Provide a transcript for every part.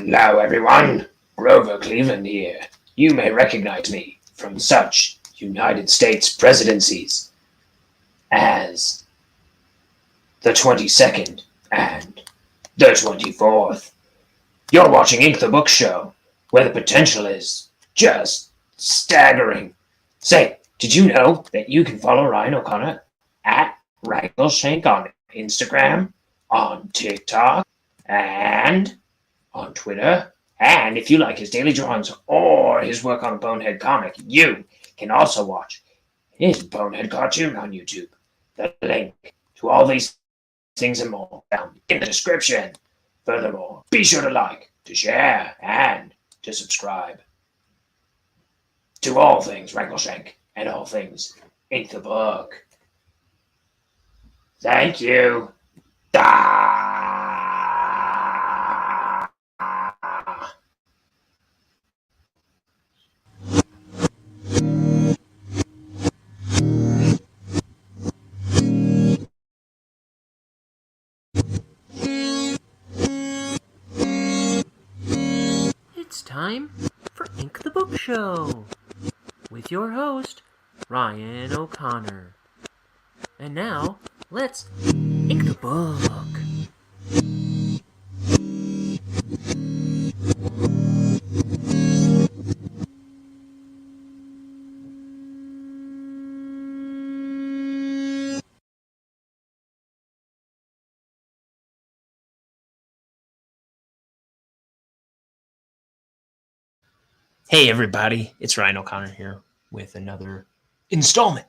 Hello, everyone. Grover Cleveland here. You may recognize me from such United States presidencies as the 22nd and the 24th. You're watching Ink the Book Show, where the potential is just staggering. Say, did you know that you can follow Ryan O'Connor at Raggleshank on Instagram, on TikTok, and on Twitter? And if you like his daily drawings or his work on a Bonehead comic, you can also watch his Bonehead cartoon on YouTube. The link to all these things and more down in the description. Furthermore, be sure to like, to share, and to subscribe to all things Raggleshank and all things Ink the Book. Thank you. It's time for Ink the Book Show with your host, Ryan O'Connor. And now, let's ink the book. Hey everybody, it's Ryan O'Connor here with another installment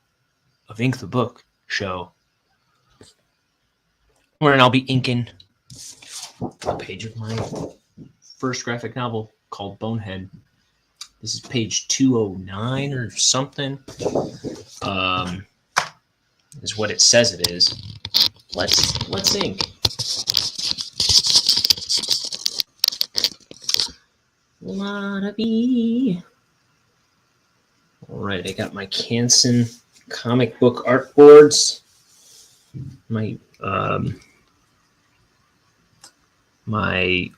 of Ink the Book Show, wherein I'll be inking a page of my first graphic novel called Bonehead. This is page 209 or something. Is what it says it is. Let's ink. Wannabe. Alright, I got my Canson comic book art boards. My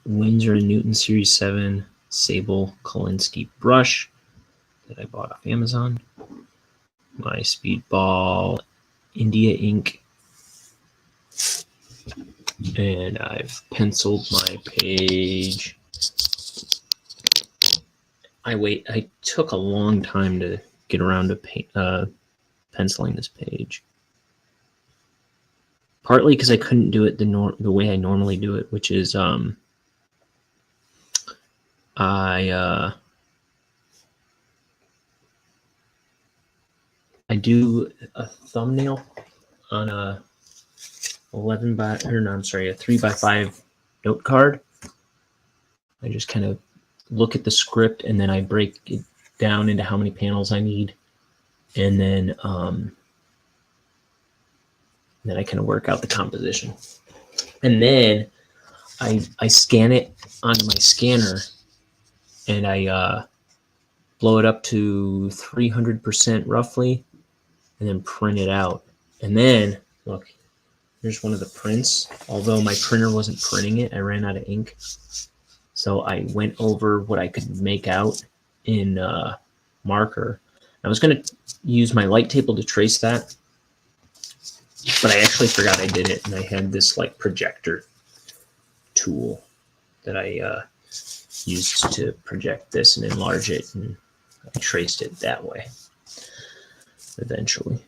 Winsor & Newton Series 7 Sable Kolinsky brush that I bought off Amazon. My Speedball India ink. And I've penciled my page. I took a long time to get around to penciling this page. Partly because I couldn't do it the way I normally do it, which is I do a thumbnail on a 3x5 note card. I just kind of look at the script and then I break it down into how many panels I need, and then I kind of work out the composition, and then I scan it onto my scanner and I blow it up to 300% roughly, and then print it out. And then look, here's one of the prints. Although my printer wasn't printing it, I ran out of ink. So I went over what I could make out in marker. I was going to use my light table to trace that, but I actually forgot I did it, and I had this like projector tool that I used to project this and enlarge it, and I traced it that way eventually.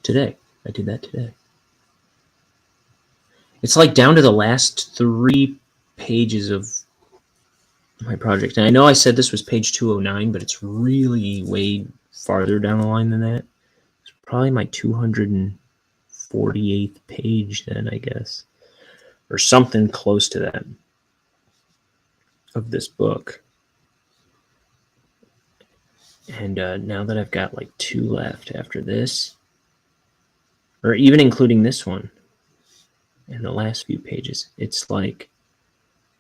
I did that today. It's like down to the last 3 pages of my project. And I know I said this was page 209, but it's really way farther down the line than that. It's probably my 248th page then, I guess, or something close to that of this book. And now that I've got like 2 left after this, or even including this one and the last few pages, it's like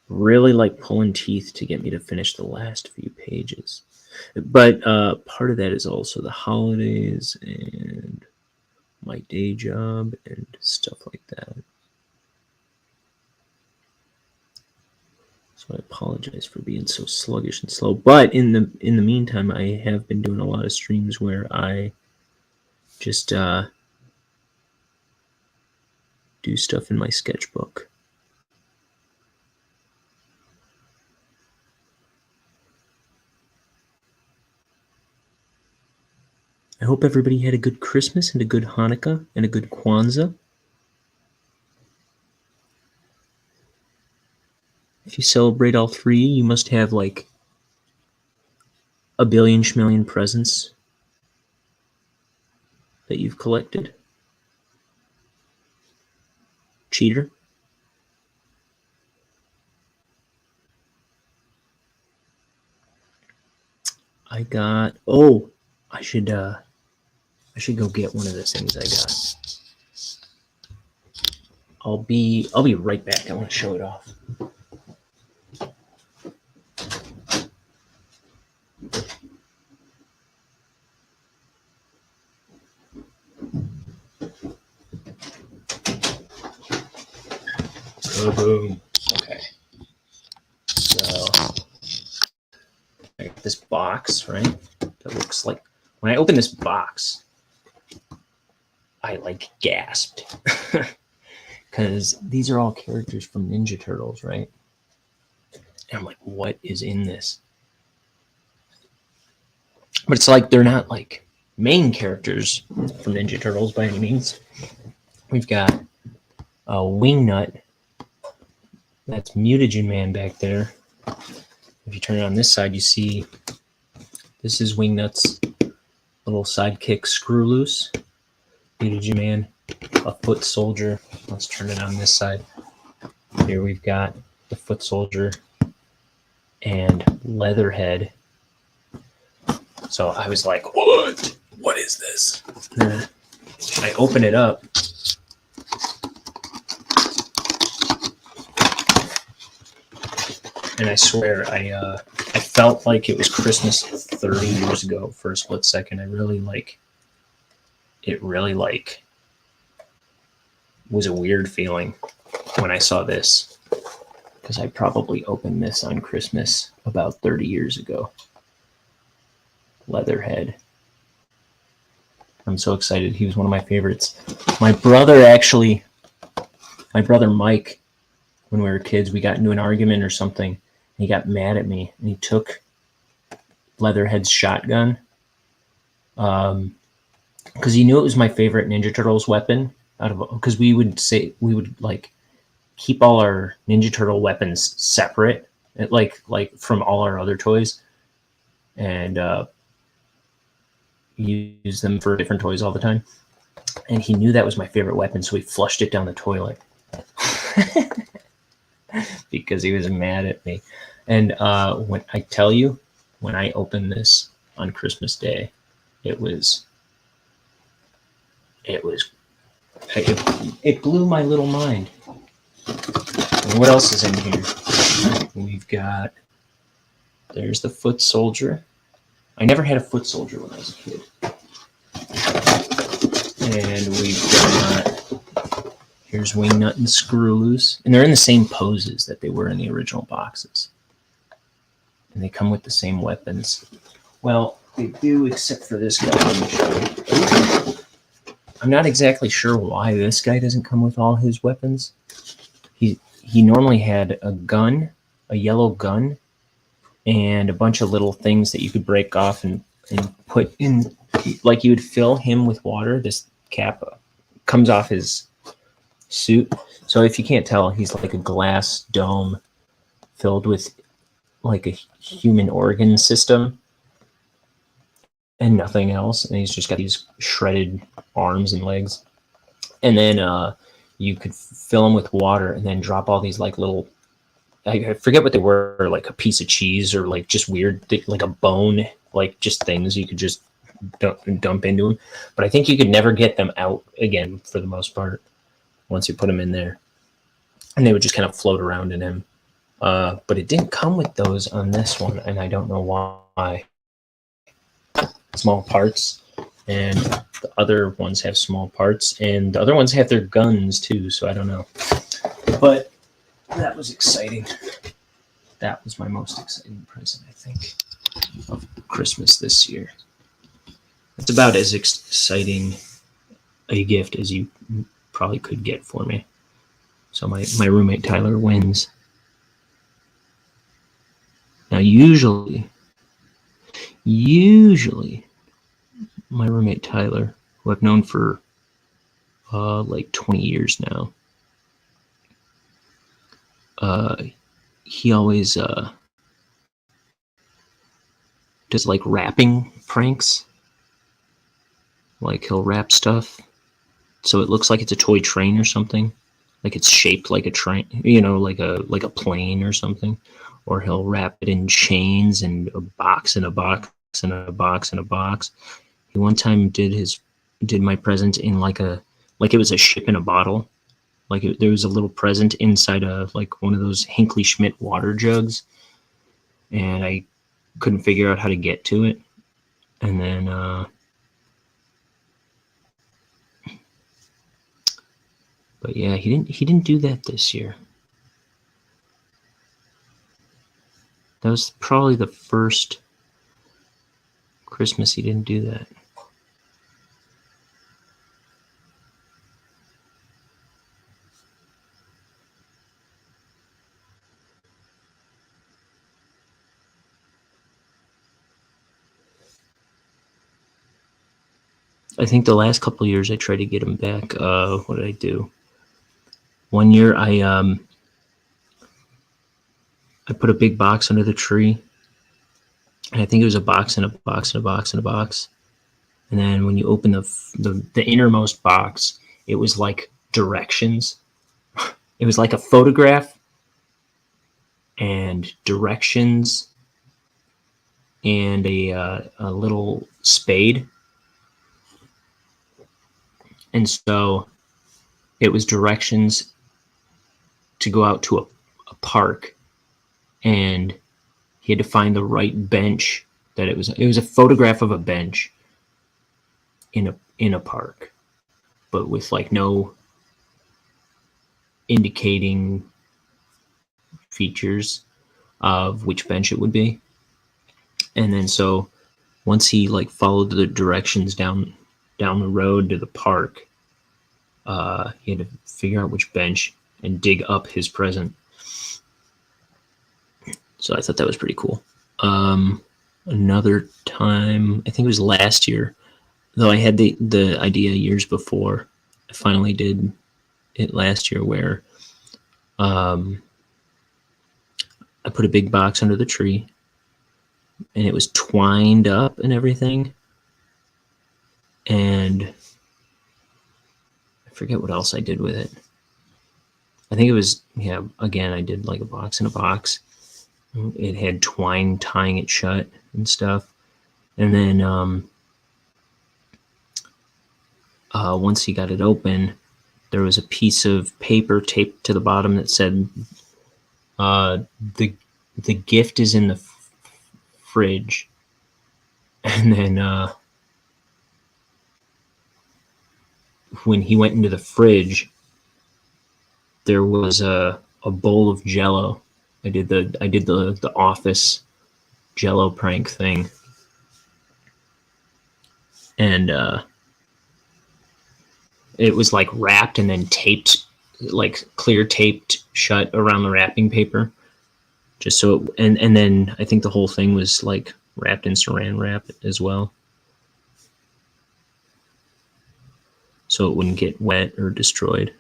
really like pulling teeth to get me to finish the last few pages. But part of that is also the holidays and my day job and stuff like that. So I apologize for being so sluggish and slow. But in the meantime, I have been doing a lot of streams where I just do stuff in my sketchbook. I hope everybody had a good Christmas and a good Hanukkah and a good Kwanzaa. If you celebrate all three, you must have like a billion schmillion presents that you've collected. Cheater. I got, oh, I should go get one of the things I got. I'll be right back. I want to show it off. Oh, boom. Okay. So I got this box, right? That looks like, when I open this box, I like gasped. Because these are all characters from Ninja Turtles, right? And I'm like, what is in this? But it's like they're not like main characters from Ninja Turtles by any means. We've got a Wingnut. That's Mutagen Man back there. If you turn it on this side, you see this is Wingnut's little sidekick Screw Loose. Mutagen Man, a Foot Soldier. Let's turn it on this side. Here we've got the Foot Soldier and Leatherhead. So I was like, what? What is this? I open it up. And I swear, I felt like it was Christmas 30 years ago for a split second. It really was a weird feeling when I saw this, because I probably opened this on Christmas about 30 years ago. Leatherhead. I'm so excited. He was one of my favorites. My brother Mike, when we were kids, we got into an argument or something, and he got mad at me, and he took Leatherhead's shotgun, because he knew it was my favorite Ninja Turtles weapon. Because we would like keep all our Ninja Turtle weapons separate, like from all our other toys, and use them for different toys all the time. And he knew that was my favorite weapon, so he flushed it down the toilet because he was mad at me. And when I tell you, when I opened this on Christmas Day, it blew my little mind. And what else is in here? We've got, there's the Foot Soldier. I never had a Foot Soldier when I was a kid. And we've got, here's Wingnut and Screw Loose. And they're in the same poses that they were in the original boxes. And they come with the same weapons. Well, they do, except for this guy. Let me show you. I'm not exactly sure why this guy doesn't come with all his weapons. He normally had a gun, a yellow gun, and a bunch of little things that you could break off and put in, like you would fill him with water. This cap comes off his suit. So if you can't tell, he's like a glass dome filled with like a human organ system and nothing else. And he's just got these shredded arms and legs. And then you could fill him with water and then drop all these like little, I forget what they were, like a piece of cheese or like just weird, like a bone, like just things you could just dump into them. But I think you could never get them out again for the most part once you put them in there. And they would just kind of float around in him. But it didn't come with those on this one, and I don't know why. Small parts, and the other ones have small parts, and the other ones have their guns too, so I don't know. But that was exciting. that was my most exciting present, I think, of Christmas this year. It's about as exciting a gift as you probably could get for me. So my roommate Tyler wins. Now usually my roommate Tyler, who I've known for like 20 years now, he always does like wrapping pranks. Like he'll wrap stuff so it looks like it's a toy train or something. Like it's shaped like a train, like a plane or something. Or he'll wrap it in chains and a box and a box and a box and a box. He one time did my present in like it was a ship in a bottle. There was a little present inside like one of those Hinkley Schmidt water jugs, and I couldn't figure out how to get to it. And then but yeah, he didn't do that this year. That was probably the first Christmas he didn't do that. I think the last couple of years I tried to get him back. What did I do? One year I put a big box under the tree, and I think it was a box and a box and a box and a box. And then when you open the innermost box, it was like directions. It was like a photograph and directions and a little spade. And so it was directions to go out to a park, and he had to find the right bench. It was a photograph of a bench in a park, but with like no indicating features of which bench it would be. And then so once he like followed the directions down the road to the park, he had to figure out which bench and dig up his present. So I thought that was pretty cool. Another time, I think it was last year, though I had the idea years before. I finally did it last year, where I put a big box under the tree, and it was twined up and everything. And I forget what else I did with it. I think it was, again, I did like a box in a box. It had twine tying it shut and stuff. And then once he got it open, there was a piece of paper taped to the bottom that said, the gift is in the fridge. And then when he went into the fridge, there was a bowl of Jell-O. I did the Office Jell-O prank thing, and it was like wrapped and then taped, like clear taped shut around the wrapping paper, just so. And then I think the whole thing was like wrapped in Saran wrap as well, so it wouldn't get wet or destroyed.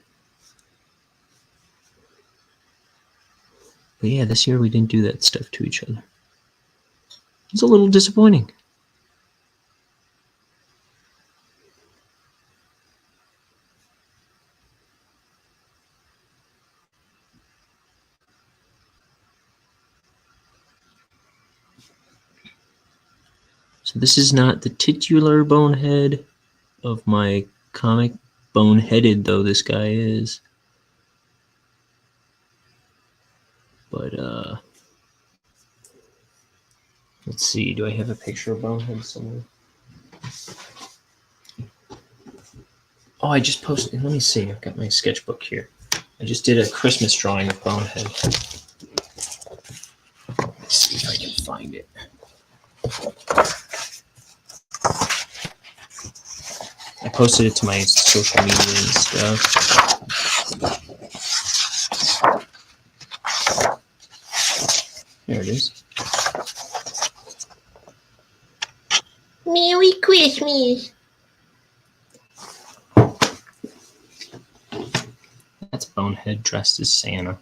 But yeah, this year we didn't do that stuff to each other. It's a little disappointing. So this is not the titular Bonehead of my comic. Boneheaded though this guy is. But let's see, do I have a picture of Bonehead somewhere? Oh, I just posted, let me see, I've got my sketchbook here. I just did a Christmas drawing of Bonehead. find it. I posted it to my social media and stuff. There it is. Merry Christmas. That's Bonehead dressed as Santa.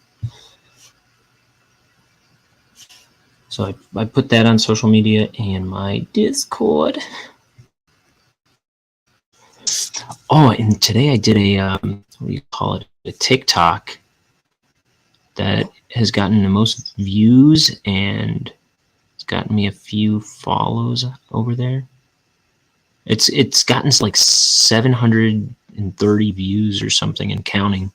So I put that on social media and my Discord. Oh, and today I did a, what do you call it? A TikTok that has gotten the most views and it's gotten me a few follows over there. It's gotten like 730 views or something and counting.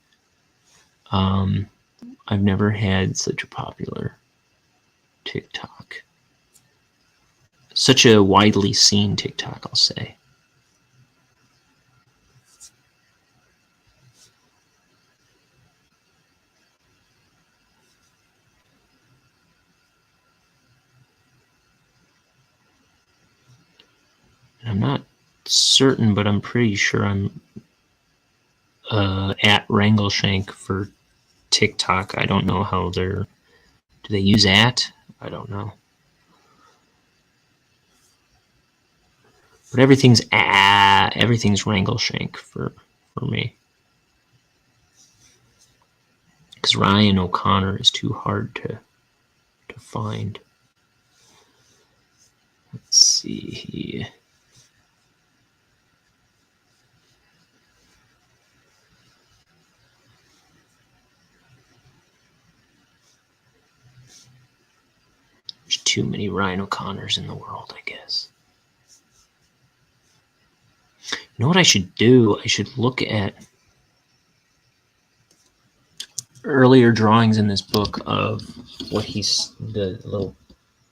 I've never had such a popular TikTok. Such a widely seen TikTok, I'll say. And I'm not certain, but I'm pretty sure I'm at Wrangleshank for TikTok. I don't know how they're... Do they use at? I don't know. But everything's Wrangleshank for me. Because Ryan O'Connor is too hard to find. Let's see. There's too many Ryan O'Connors in the world, I guess. You know what I should do? I should look at earlier drawings in this book of what he's, the little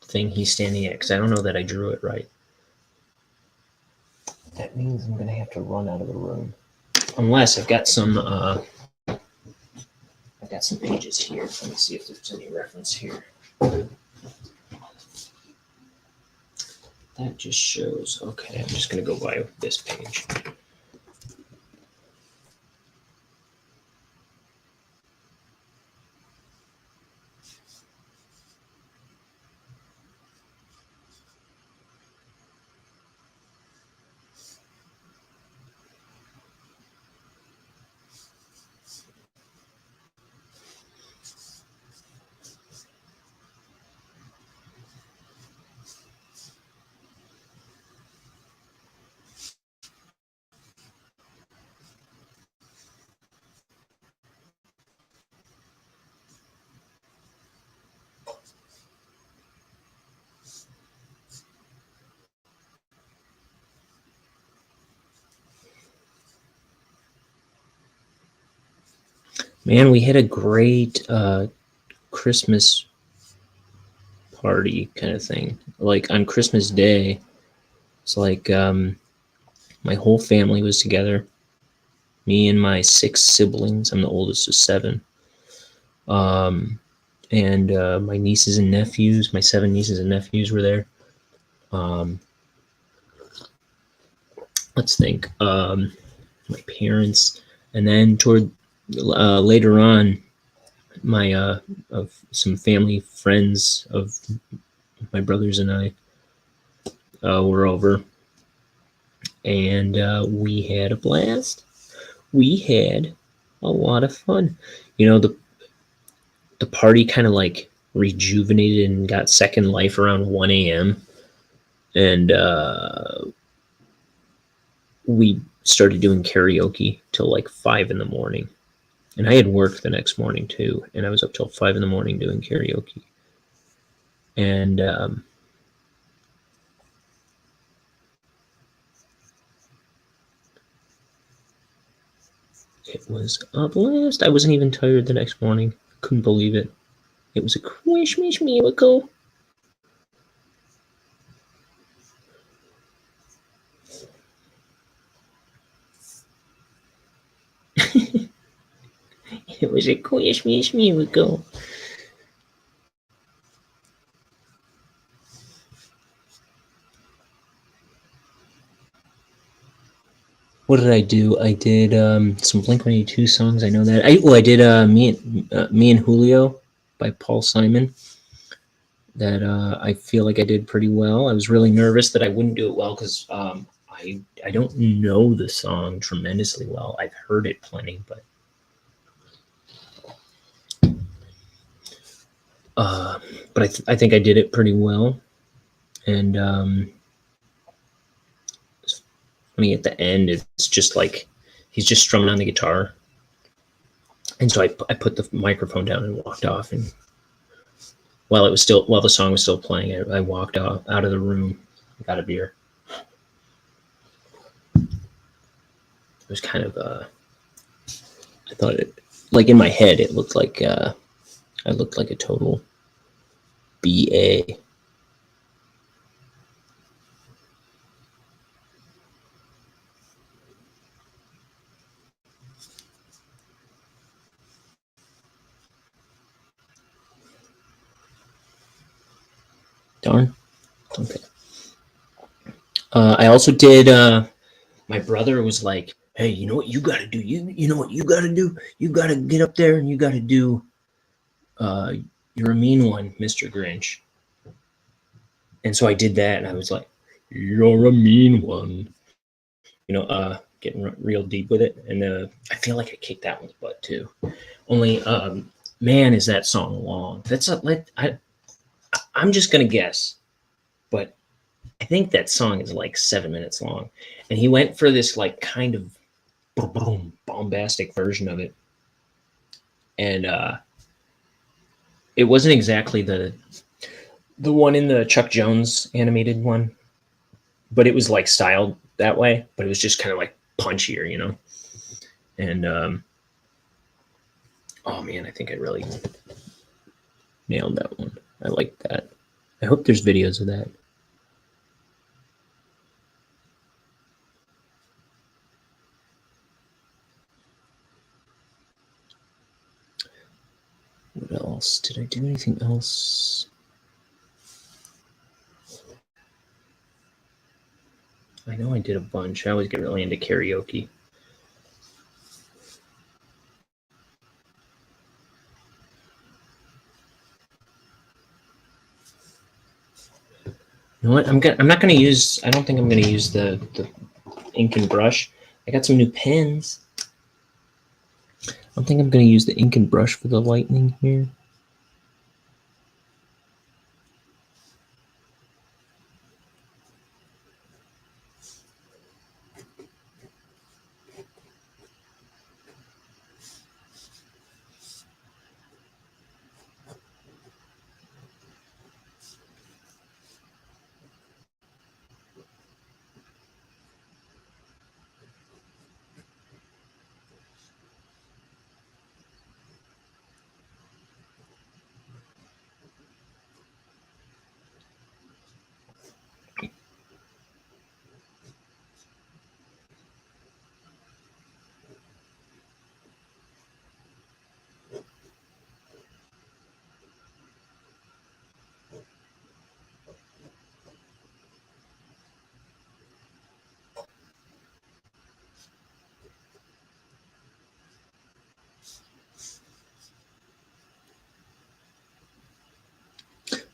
thing he's standing at, because I don't know that I drew it right. That means I'm going to have to run out of the room. Unless I've got some pages here. Let me see if there's any reference here. That just shows, okay, I'm just going to go by this page. Man, we had a great Christmas party kind of thing. Like on Christmas Day, it's like my whole family was together. Me and my 6 siblings. I'm the oldest of 7. And my nieces and nephews, my 7 nieces and nephews were there. Let's think. My parents, and then toward later on, my of some family friends of my brothers and I were over, and we had a blast. We had a lot of fun. You know, the party kind of like rejuvenated and got second life around 1 a.m. and we started doing karaoke till like 5 in the morning. And I had work the next morning too, and I was up till 5 in the morning doing karaoke. And it was a blast. I wasn't even tired the next morning. Couldn't believe it. It was a Christmas miracle. It was a Christmas miracle. What did I do? I did some Blink-182 songs. I know that. I did Me and Julio by Paul Simon. That I feel like I did pretty well. I was really nervous that I wouldn't do it well because I don't know the song tremendously well. I've heard it plenty, but I think I did it pretty well. And I mean, at the end, it's just like he's just strumming on the guitar, and so I put the microphone down and walked off. And while the song was still playing, I walked out of the room, got a beer. It was kind of I thought it, like in my head, it looked like I looked like a total BA. Darn. Okay. I also did. My brother was like, "Hey, you know what you got to do? You know what you got to do? You got to get up there and you got to do. You're a mean one, Mr. Grinch." And so I did that, and I was like, "You're a mean one," getting real deep with it. And I feel like I kicked that one's butt too. Only, man, is that song long? I'm just gonna guess, but I think that song is like 7 minutes long. And he went for this like kind of bombastic version of it, and it wasn't exactly the one in the Chuck Jones animated one, but it was like styled that way, but it was just kind of like punchier, And oh man, I think I really nailed that one. I like that. I hope there's videos of that. What else? Did I do anything else? I know I did a bunch. I always get really into karaoke. You know what? I'm not gonna use. I don't think I'm gonna use the ink and brush. I got some new pens. I don't think I'm gonna use the ink and brush for the lightning here.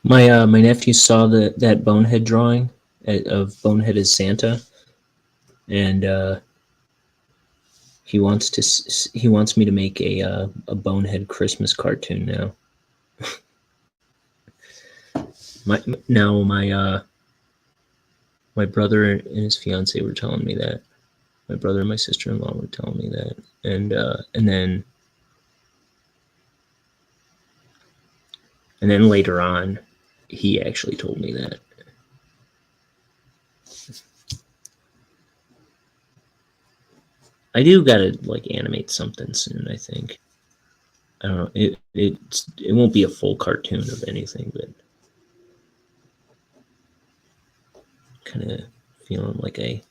My nephew saw that Bonehead drawing of Bonehead as Santa, and he wants me to make a Bonehead Christmas cartoon now. My brother and his fiance were telling me that. My brother and my sister-in-law were telling me that, and then later on, he actually told me that. I do gotta like animate something soon. I think. I don't know. It won't be a full cartoon of anything, but kind of feeling like I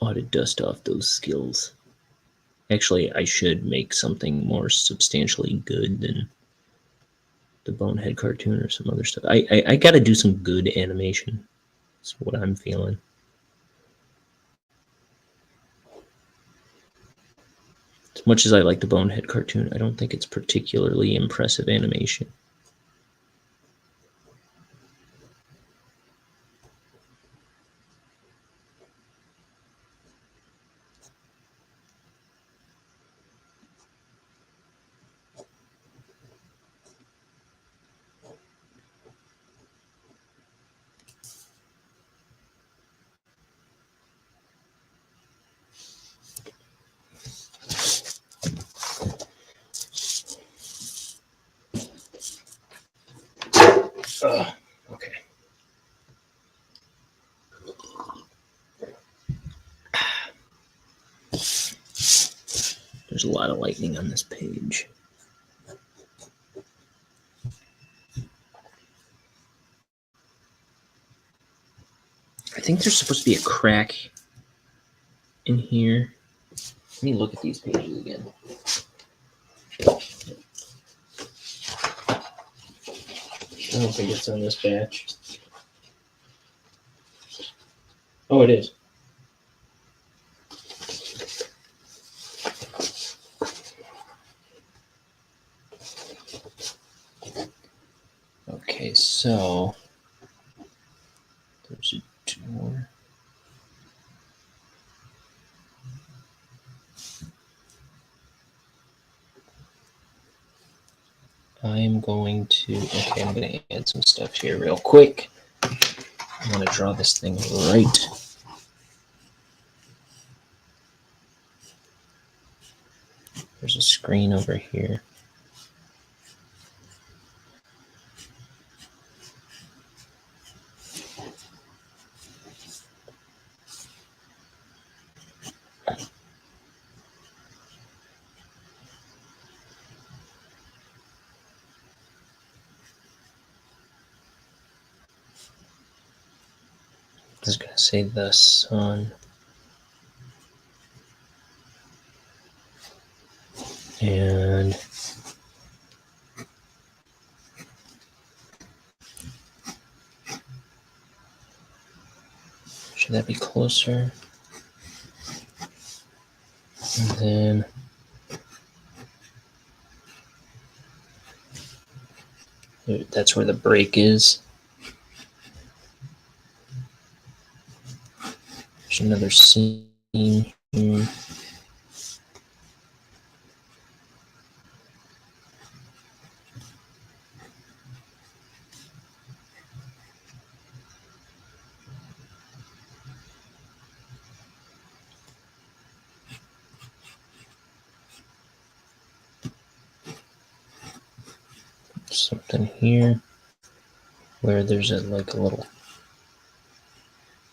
ought to dust off those skills. Actually, I should make something more substantially good than the Bonehead cartoon or some other stuff. I got to do some good animation. That's what I'm feeling. much as I like the Bonehead cartoon, I don't think it's particularly impressive animation. Okay. There's a lot of lightning on this page. I think there's supposed to be a crack in here. Let me look at these pages again. I don't think it's on this batch. Oh, it is. Okay, so there's a door. I'm going to add some stuff here real quick. I want to draw this thing right. There's a screen over here. I was going to say the sun. And should that be closer? And then that's where the break is. There's another scene here. Something here where there's a little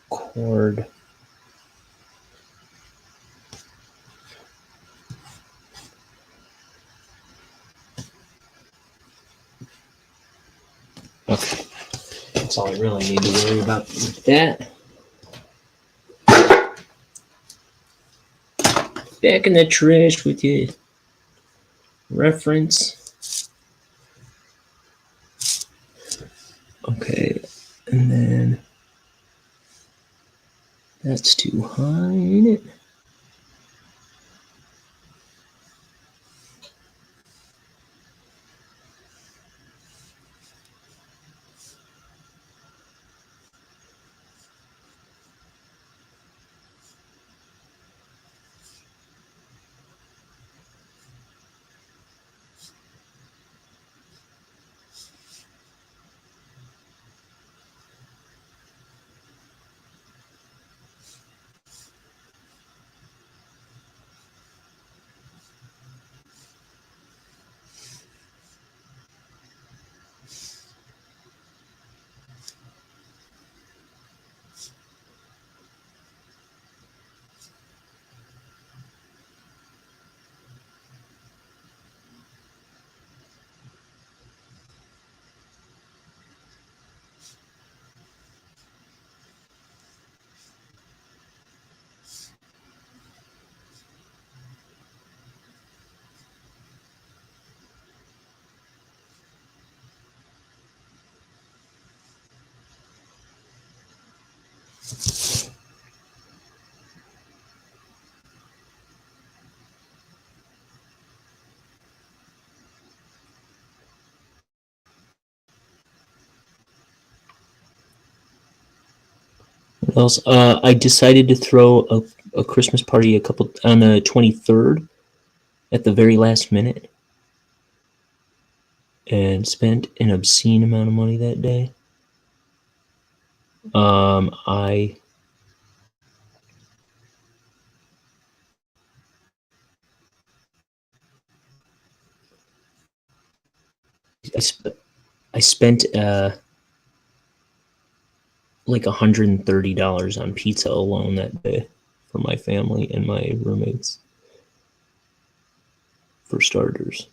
cord. Okay, that's all I really need to worry about with that. Back in the trash with your reference. Okay, and then that's to hide it. What else? I decided to throw a Christmas party on the 23rd at the very last minute, and spent an obscene amount of money that day. I I spent like $130 on pizza alone that day for my family and my roommates, for starters.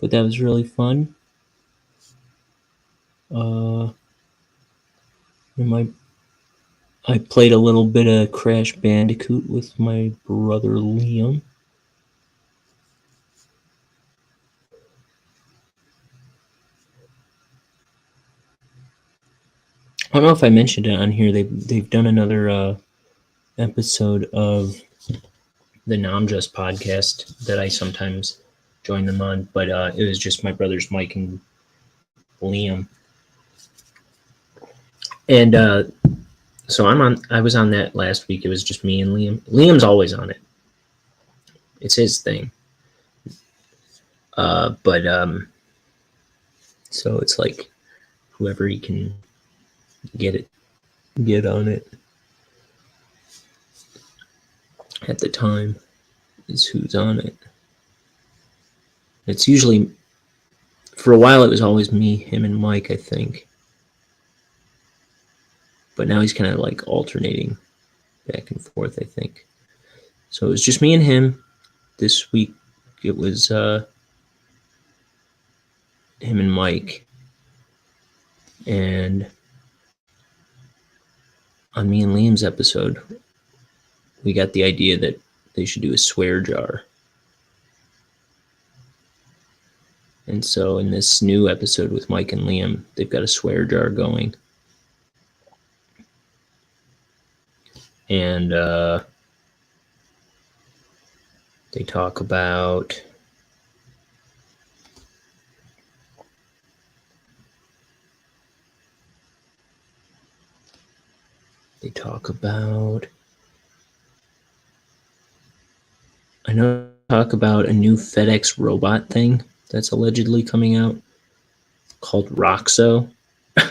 But that was really fun. And I played a little bit of Crash Bandicoot with my brother Liam. I don't know if I mentioned it on here. They've done another episode of the Namjust podcast that I sometimes join them on, but it was just my brothers Mike and Liam. And so I was on that last week. It was just me and Liam. Liam's always on it. It's his thing. But so it's like whoever he can get on it at the time is who's on it. It's usually, for a while it was always me, him, and Mike, I think. But now he's kind of like alternating back and forth, I think. So it was just me and him. This week it was him and Mike. And on me and Liam's episode, we got the idea that they should do a swear jar. And so in this new episode with Mike and Liam, they've got a swear jar going. And they talk about I know talk about a new FedEx robot thing that's allegedly coming out called Roxo, where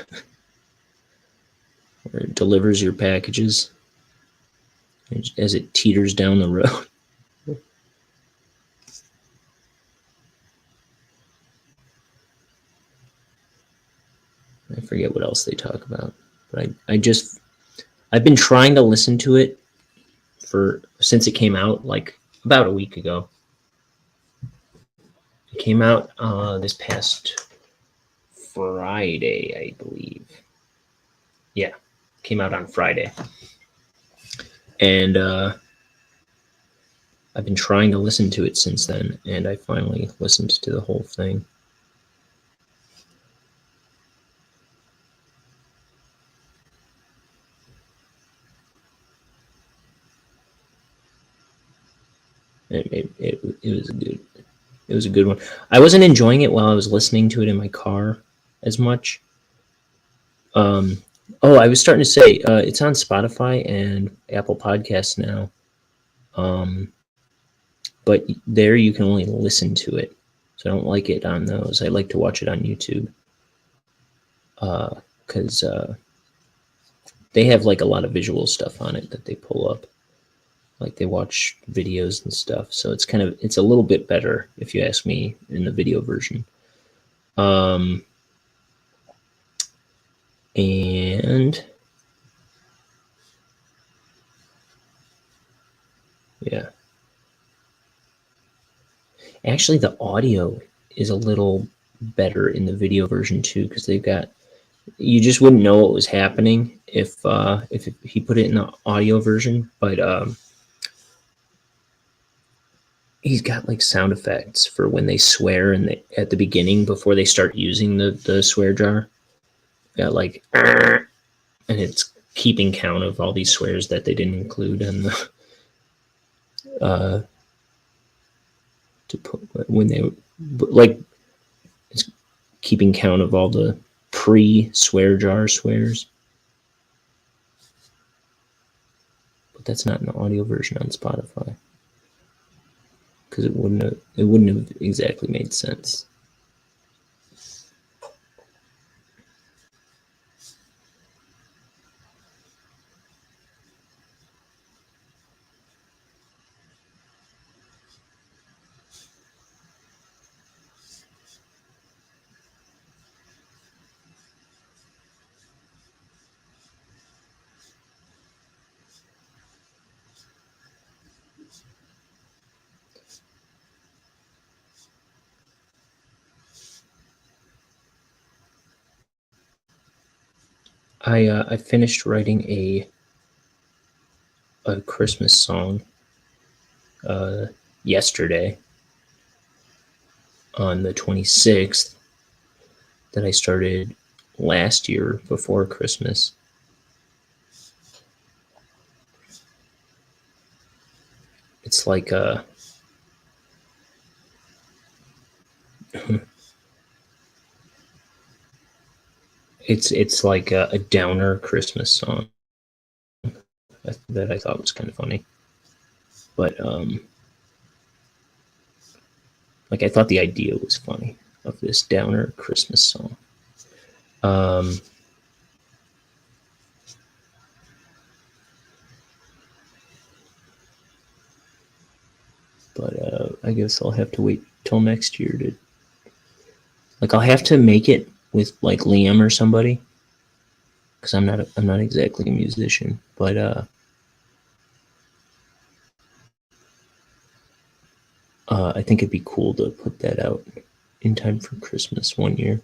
it delivers your packages as it teeters down the road. I forget what else they talk about, but I've been trying to listen to it since it came out, like about a week ago. It came out this past Friday, I believe. Yeah, came out on Friday. And I've been trying to listen to it since then, and I finally listened to the whole thing. It was a good one. I wasn't enjoying it while I was listening to it in my car as much. I was starting to say it's on Spotify and Apple Podcasts now. But there you can only listen to it. So I don't like it on those. I like to watch it on YouTube. Because they have like a lot of visual stuff on it that they pull up. Like they watch videos and stuff. So it's a little bit better, if you ask me, in the video version. And yeah. Actually, the audio is a little better in the video version too, because they've got You just wouldn't know what was happening if he put it in the audio version. But he's got like sound effects for when they swear at the beginning before they start using the swear jar. Got like, and it's keeping count of all these swears that they didn't include in the to put when they like it's keeping count of all the pre swear jar swears. But that's not an audio version on Spotify because it wouldn't have exactly made sense. I finished writing a Christmas song yesterday on the 26th that I started last year before Christmas. It's like it's like a downer Christmas song that I thought was kind of funny. But like I thought the idea was funny of this downer Christmas song. But I guess I'll have to wait till next year to like I'll have to make it with like Liam or somebody because I'm not exactly a musician, but I think it'd be cool to put that out in time for Christmas one year.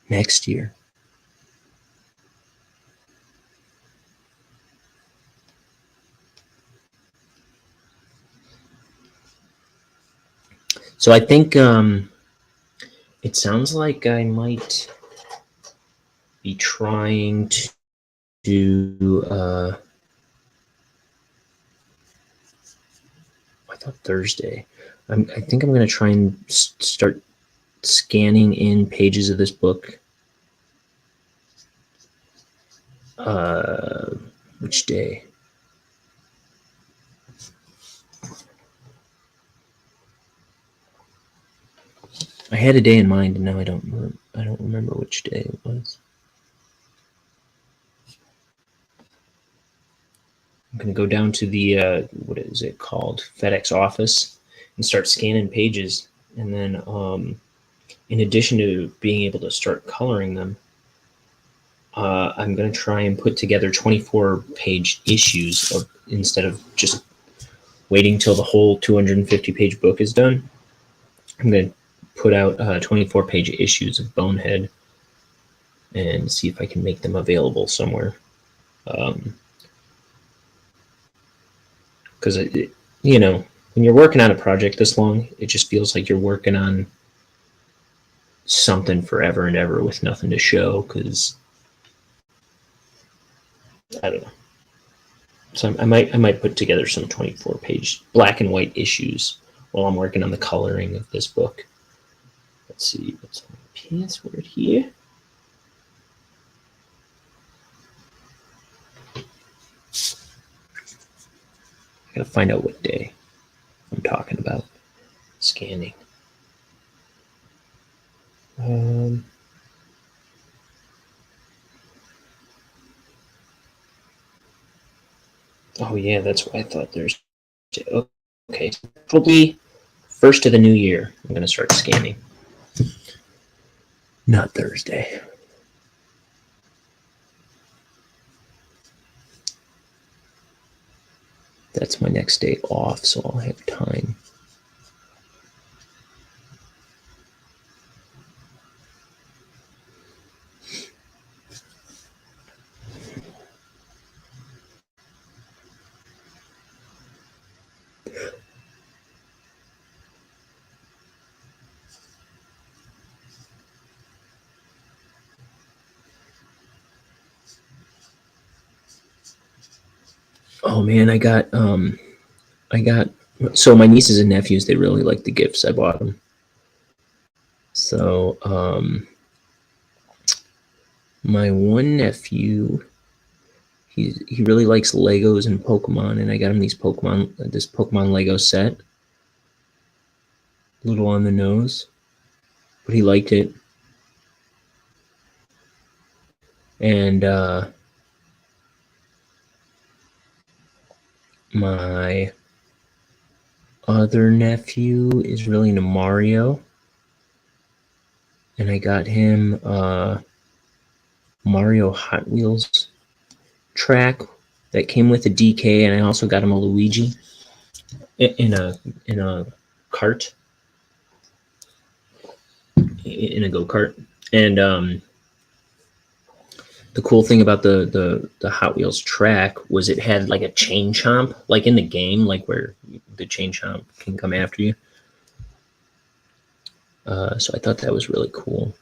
Next year. So I think it sounds like I might be trying to I thought Thursday. I think I'm going to try and start scanning in pages of this book. Which day? I had a day in mind, and now I don't remember which day it was. I'm going to go down to the what is it called, FedEx office, and start scanning pages. And then, in addition to being able to start coloring them, I'm going to try and put together 24-page issues instead of just waiting till the whole 250-page book is done. I'm going to put out 24-page issues of Bonehead and see if I can make them available somewhere. Because, you know, when you're working on a project this long, it just feels like you're working on something forever and ever with nothing to show because, I don't know. So I might put together some 24-page black and white issues while I'm working on the coloring of this book. Let's see, what's my password here? I gotta find out what day I'm talking about. Scanning. Oh yeah, that's what I thought. There's okay. Probably first of the new year. I'm gonna start scanning. Not Thursday. That's my next day off, so I'll have time. Oh man, I got so my nieces and nephews, they really like the gifts I bought them. So my one nephew, he really likes Legos and Pokemon, and I got him this Pokemon Lego set. A little on the nose, but he liked it. And my other nephew is really into Mario, and I got him Mario Hot Wheels track that came with a DK, and I also got him a Luigi in a cart, in a go-kart. And the cool thing about the Hot Wheels track was it had like a chain chomp, like in the game, like where the chain chomp can come after you. So I thought that was really cool.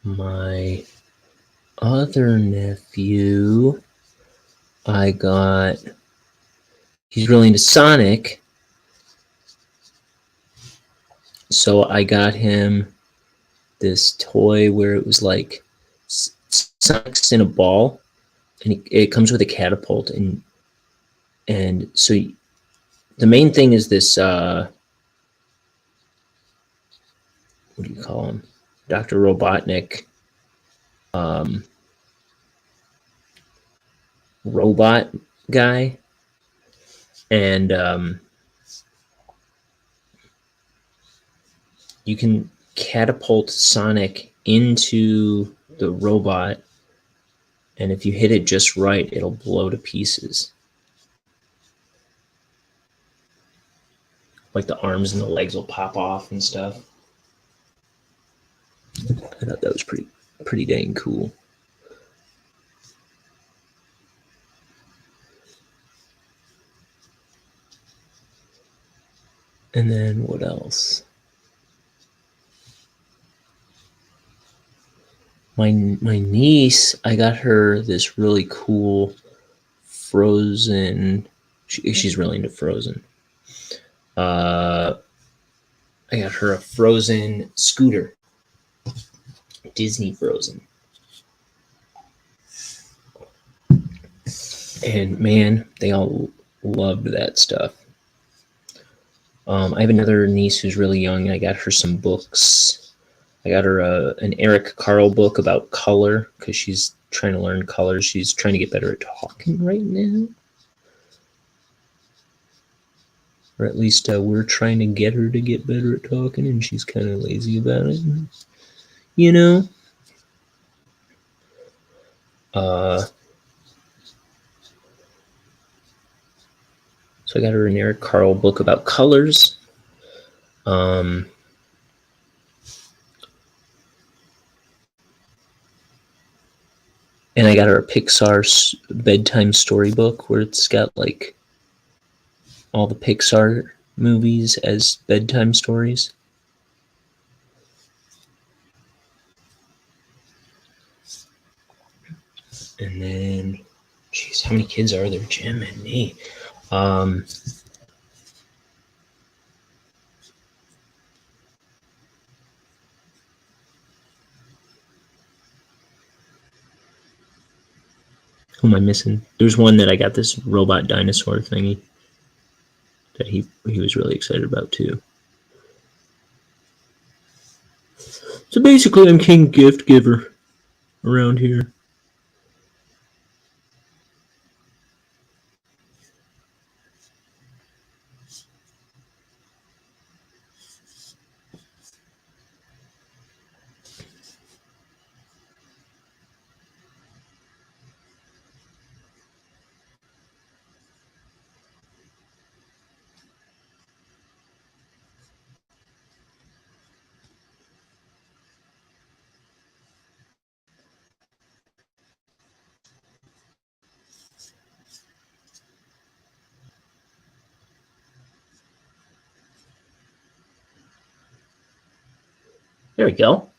My other nephew, he's really into Sonic, so I got him this toy where it was like Sonic's in a ball, and it comes with a catapult, and so the main thing is this what do you call him, Dr. Robotnik, robot guy, and you can catapult Sonic into the robot, and if you hit it just right, it'll blow to pieces. Like the arms and the legs will pop off and stuff. I thought that was pretty dang cool. And then what else? My niece, I got her this really cool Frozen. She's really into Frozen. I got her a Frozen scooter, Disney Frozen. And man, they all loved that stuff. I have another niece who's really young, and I got her some books. I got her an Eric Carle book about color because she's trying to learn colors. She's trying to get better at talking right now. Or at least we're trying to get her to get better at talking, and she's kind of lazy about it. You know? So I got her an Eric Carle book about colors. And I got her a Pixar bedtime storybook where it's got like all the Pixar movies as bedtime stories. And then, geez, how many kids are there? Jim and me. Who am I missing? There's one that I got this robot dinosaur thingy that he was really excited about too. So basically, I'm king gift giver around here. There we go.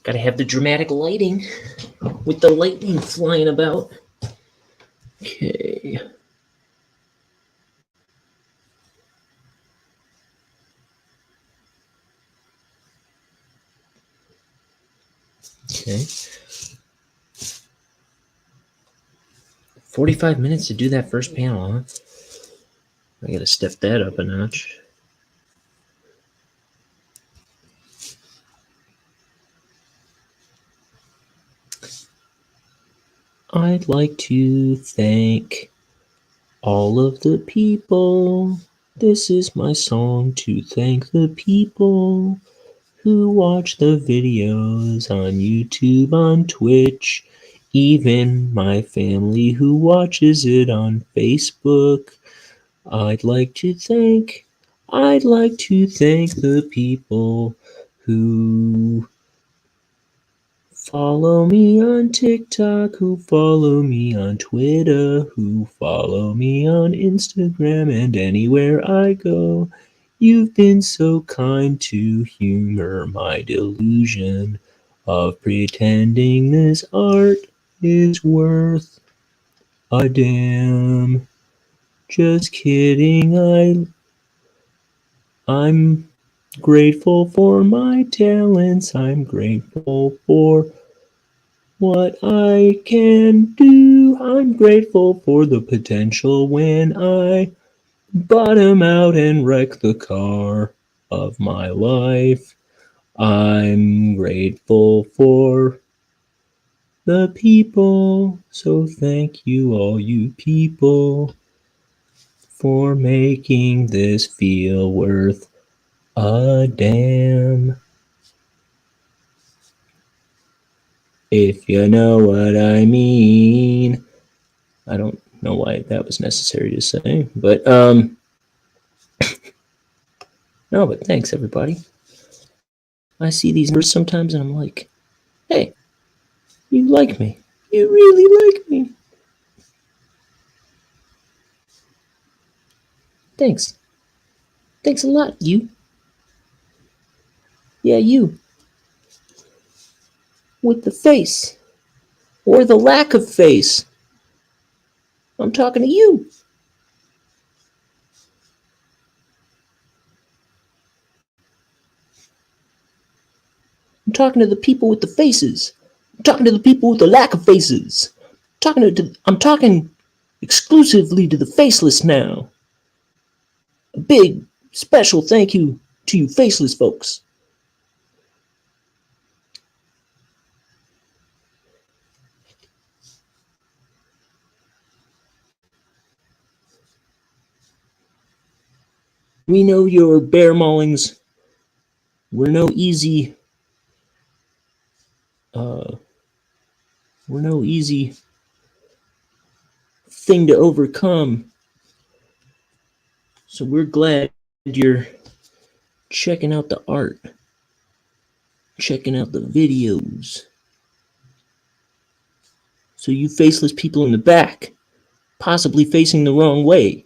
Gotta have the dramatic lighting with the lightning flying about. Okay. Okay. 45 minutes to do that first panel, huh? I gotta step that up a notch. I'd like to thank all of the people. This is my song to thank the people who watch the videos on YouTube, on Twitch, even my family who watches it on Facebook. I'd like to thank the people who follow me on TikTok, who follow me on Twitter, who follow me on Instagram and anywhere I go. You've been so kind to humor my delusion of pretending this art is worth a damn. Just kidding, I'm grateful for my talents. I'm grateful for what I can do. I'm grateful for the potential when I bottom out and wreck the car of my life. I'm grateful for the people, so thank you, all you people, for making this feel worth a damn. If you know what I mean. I don't know why that was necessary to say, but no, but thanks everybody. I see these numbers sometimes and I'm like, hey, you like me. You really like me. Thanks. Thanks a lot, you. Yeah, you. With the face. Or the lack of face. I'm talking to you. I'm talking to the people with the faces. I'm talking to the people with the lack of faces. I'm talking exclusively to the faceless now. A big, special thank you to you faceless folks. We know your bear maulings were no easy thing to overcome. So we're glad you're checking out the art, checking out the videos. So you faceless people in the back, possibly facing the wrong way,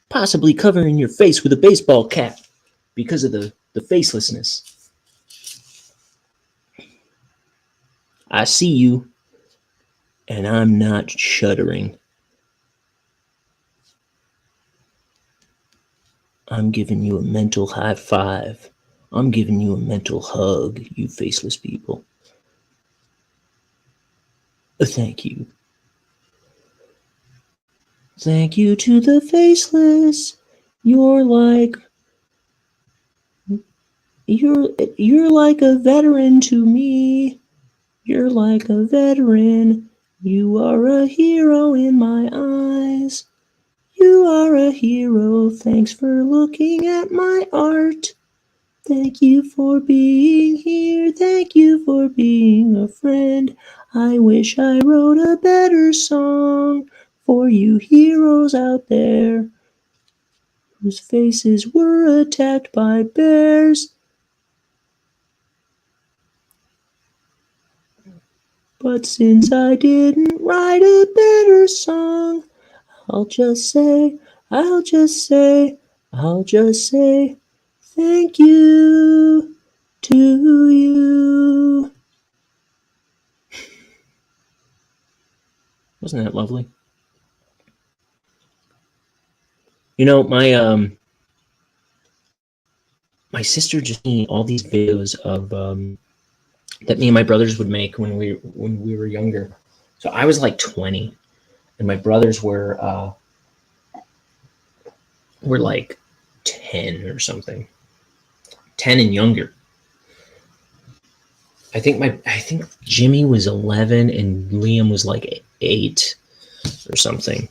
possibly covering your face with a baseball cap because of the facelessness. I see you, and I'm not shuddering. I'm giving you a mental high five. I'm giving you a mental hug, you faceless people. Thank you. Thank you to the faceless. You're like a veteran to me. You're like a veteran. You are a hero in my eyes. You are a hero. Thanks for looking at my art. Thank you for being here. Thank you for being a friend. I wish I wrote a better song for you heroes out there whose faces were attacked by bears. But since I didn't write a better song, I'll just say, thank you to you. Wasn't that lovely? You know, my sister just made all these videos of that me and my brothers would make when we were younger. So I was like 20, and my brothers were like 10 or something, 10 and younger. I think Jimmy was 11 and Liam was like 8 or something.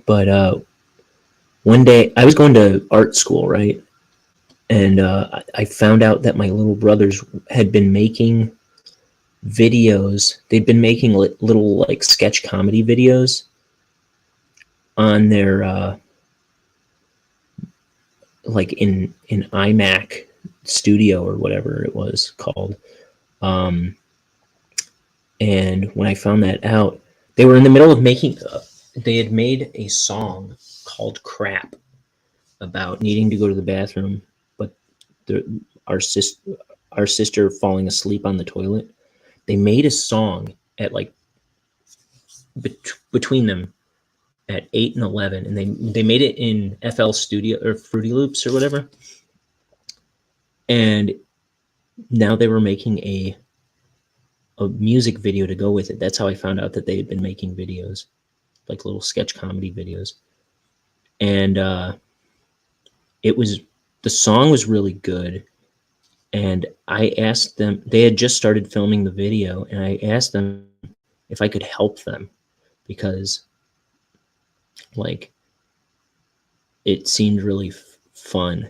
But one day I was going to art school, right? And I found out that my little brothers had been making videos. They'd been making little like sketch comedy videos on their like in iMac Studio or whatever it was called. And when I found that out, they were in the middle of making. They had made a song called "Crap" about needing to go to the bathroom, but our sister falling asleep on the toilet. They made a song at like between them at 8 and 11, and they made it in FL Studio or Fruity Loops or whatever. And now they were making a music video to go with it. That's how I found out that they had been making videos, like little sketch comedy videos. And the song was really good. And I asked them, they had just started filming the video, and I asked them if I could help them because like it seemed really fun.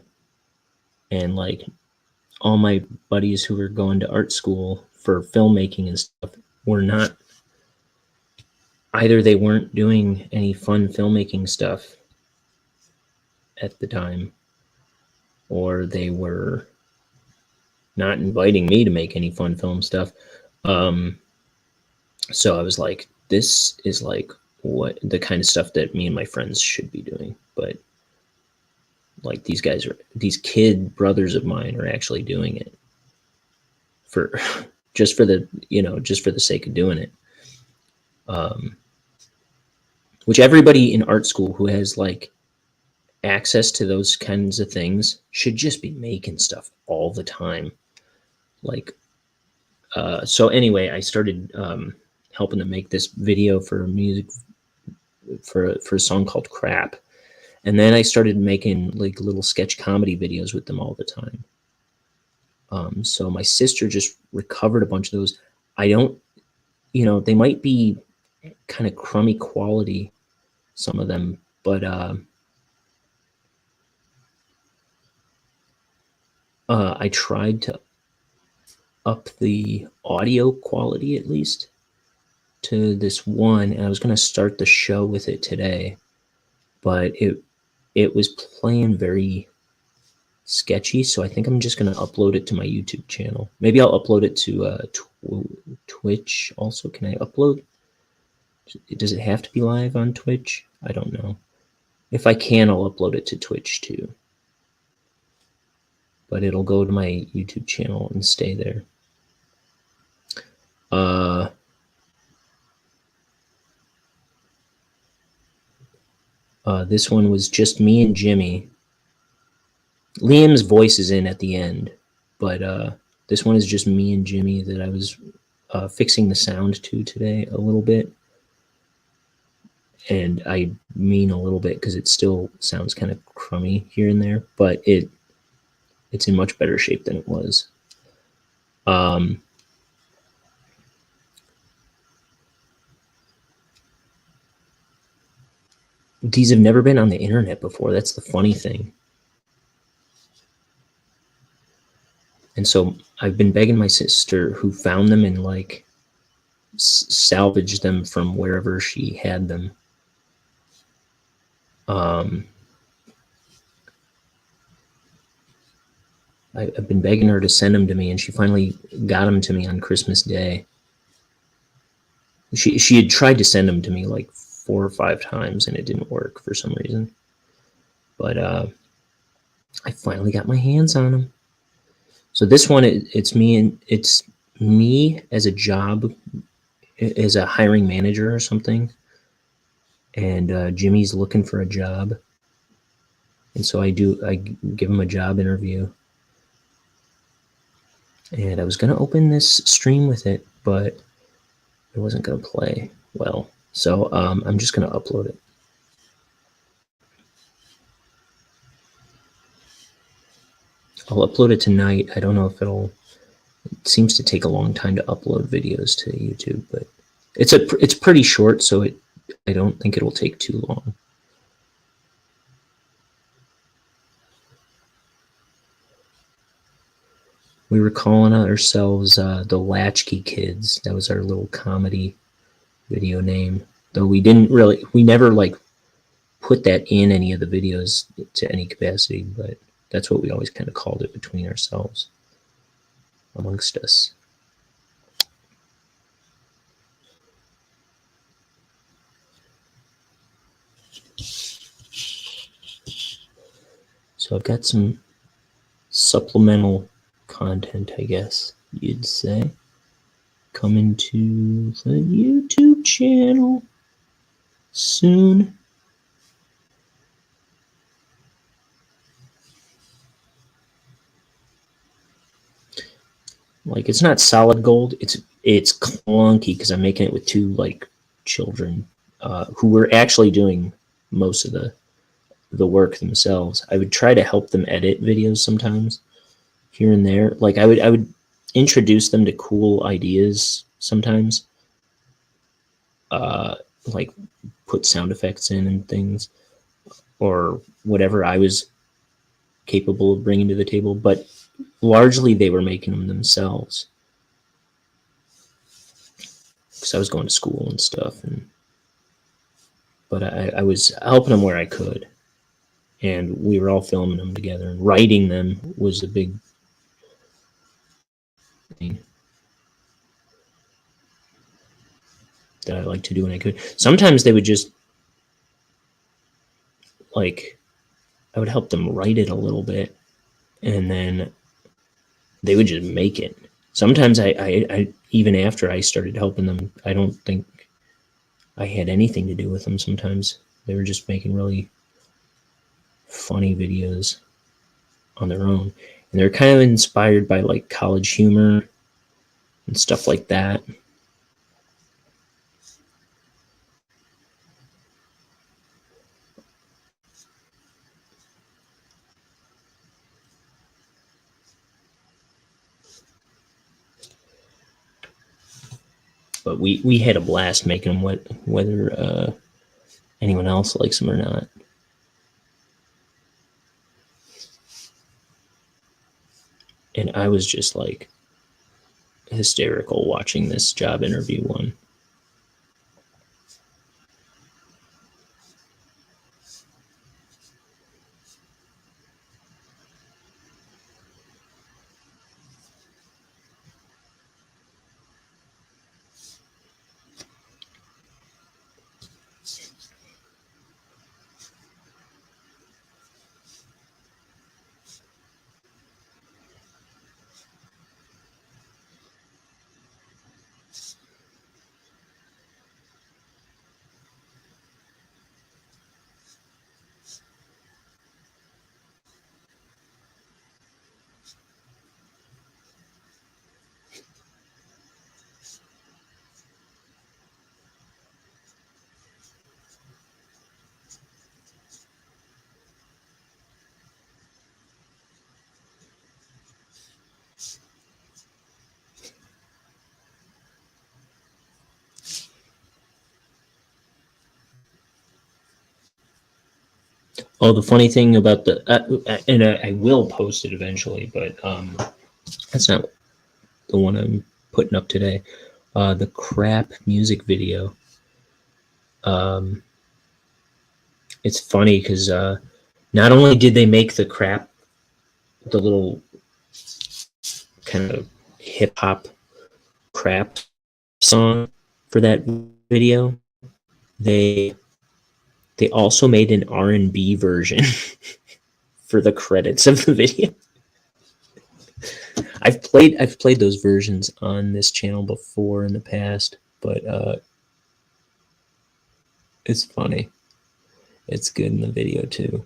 And like all my buddies who were going to art school for filmmaking and stuff were not, either they weren't doing any fun filmmaking stuff at the time, or they were not inviting me to make any fun film stuff. So I was like, this is like what the kind of stuff that me and my friends should be doing. But like these kid brothers of mine are actually doing it for just for the sake of doing it. Which everybody in art school who has like access to those kinds of things should just be making stuff all the time. Like, so anyway, I started helping them make this video for music for a song called "Crap," and then I started making like little sketch comedy videos with them all the time. So my sister just recovered a bunch of those. I don't, they might be kind of crummy quality, some of them, but I tried to up the audio quality at least to this one, and I was going to start the show with it today, but it was playing very sketchy, so I think I'm just going to upload it to my YouTube channel. Maybe I'll upload it to Twitch also. Can I upload? Does it have to be live on Twitch? I don't know. If I can, I'll upload it to Twitch too. But it'll go to my YouTube channel and stay there. This one was just me and Jimmy. Liam's voice is in at the end, but this one is just me and Jimmy that I was fixing the sound to today a little bit. And I mean a little bit because it still sounds kind of crummy here and there, but it's in much better shape than it was. These have never been on the internet before. That's the funny thing. And so I've been begging my sister, who found them and like salvaged them from wherever she had them. I've been begging her to send them to me, and she finally got them to me on Christmas Day. She had tried to send them to me like 4 or 5 times, and it didn't work for some reason. But I finally got my hands on them. So this one, it's me as a job, as a hiring manager or something, and Jimmy's looking for a job, and so I give him a job interview, and I was gonna open this stream with it, but it wasn't gonna play well, so I'm just gonna upload it. I'll upload it tonight. I don't know if it seems to take a long time to upload videos to YouTube, but it's pretty short, so I don't think it'll take too long. We were calling ourselves the Latchkey Kids. That was our little comedy video name. Though we never like put that in any of the videos to any capacity, but that's what we always kind of called it between ourselves, amongst us. So I've got some supplemental content, I guess you'd say, coming to the YouTube channel soon. Like, it's not solid gold. It's clunky because I'm making it with two like children who were actually doing most of the work themselves. I would try to help them edit videos sometimes here and there. Like I would introduce them to cool ideas sometimes. Like put sound effects in and things, or whatever I was capable of bringing to the table, but largely they were making them themselves because I was going to school and stuff, but I was helping them where I could, and we were all filming them together, and writing them was a big thing that I liked to do when I could. Sometimes they would just like, I would help them write it a little bit, and then they would just make it. Sometimes I even after I started helping them, I don't think I had anything to do with them. Sometimes they were just making really funny videos on their own, and they're kind of inspired by like college humor and stuff like that. But we had a blast making them, whether anyone else likes them or not. And I was just like hysterical watching this job interview one. Oh, the funny thing about and I will post it eventually, but that's not the one I'm putting up today. The crap music video. It's funny because not only did they make the little kind of hip hop crap song for that video, they also made an R&B version for the credits of the video. I've played those versions on this channel before in the past, but it's funny. It's good in the video too.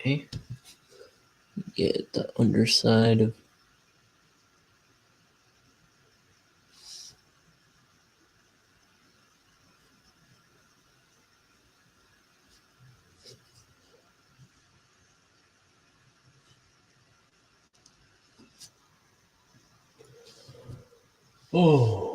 Okay. Get the underside of. Oh.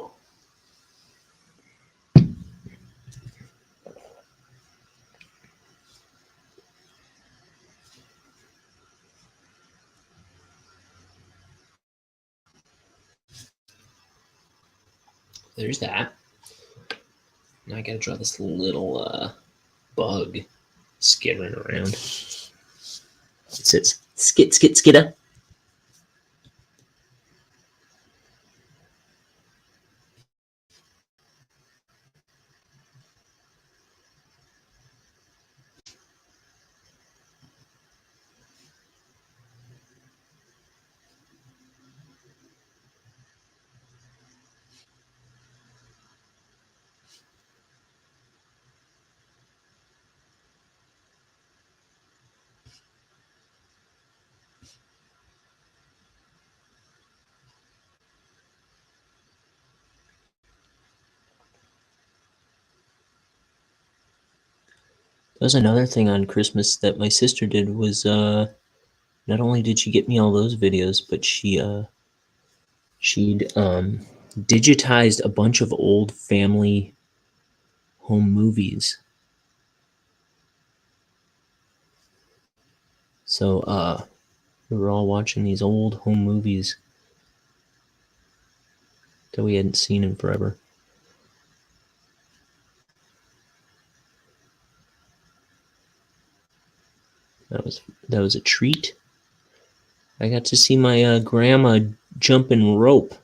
There's that. Now I gotta draw this little bug skittering around. It says skit, skit, skitter. That was another thing on Christmas that my sister did was not only did she get me all those videos, but she'd digitized a bunch of old family home movies. So we were all watching these old home movies that we hadn't seen in forever. That was a treat. I got to see my grandma jumping rope.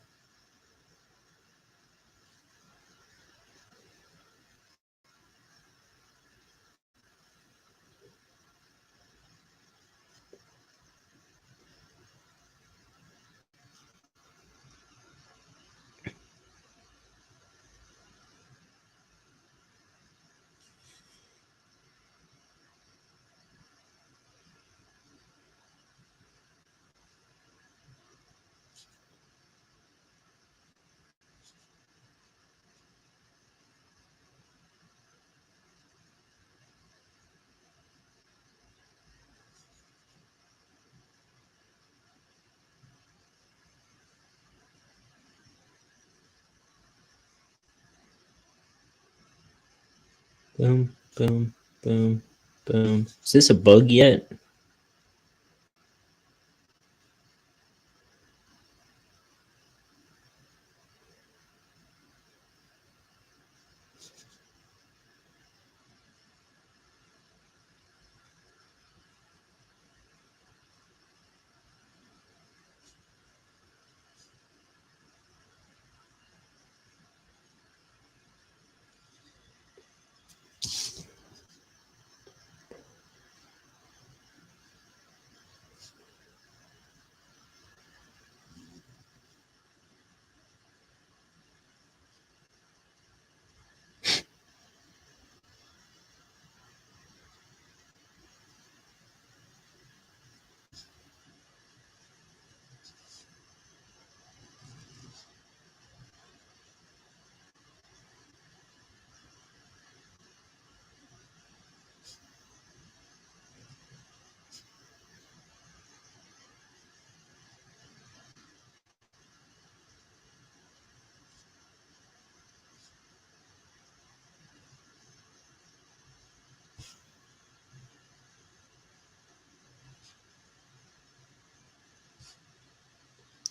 Boom, boom, boom, boom. Is this a bug yet?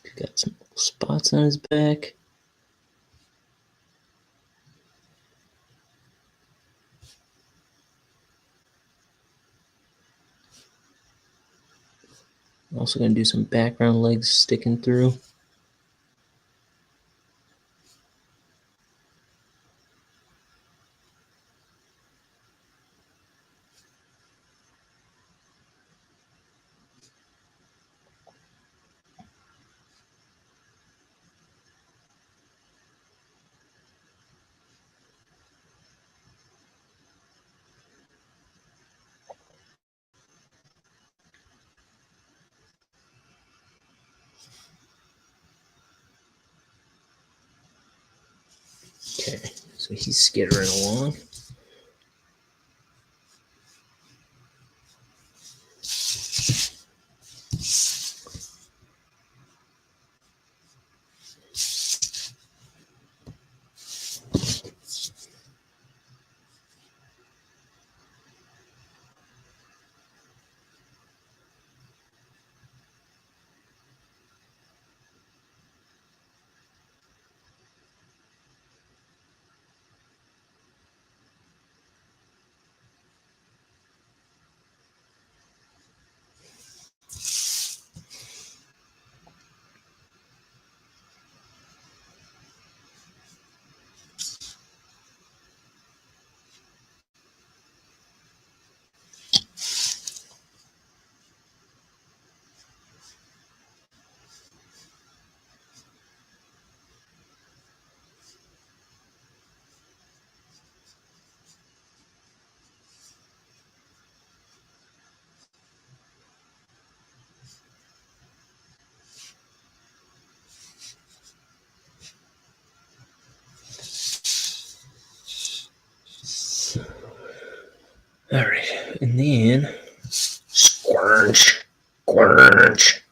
He's got some spots on his back. Also going to do some background legs sticking through. Okay, so he's skittering along. All right, and then squirch, squirch.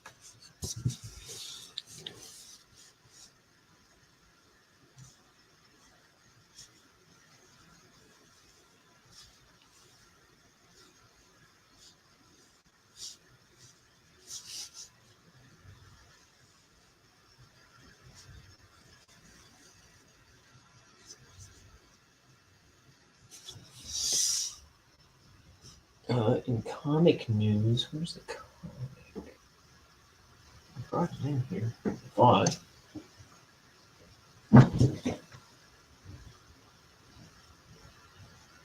In comic news, where's the comic? I brought it in here. I thought.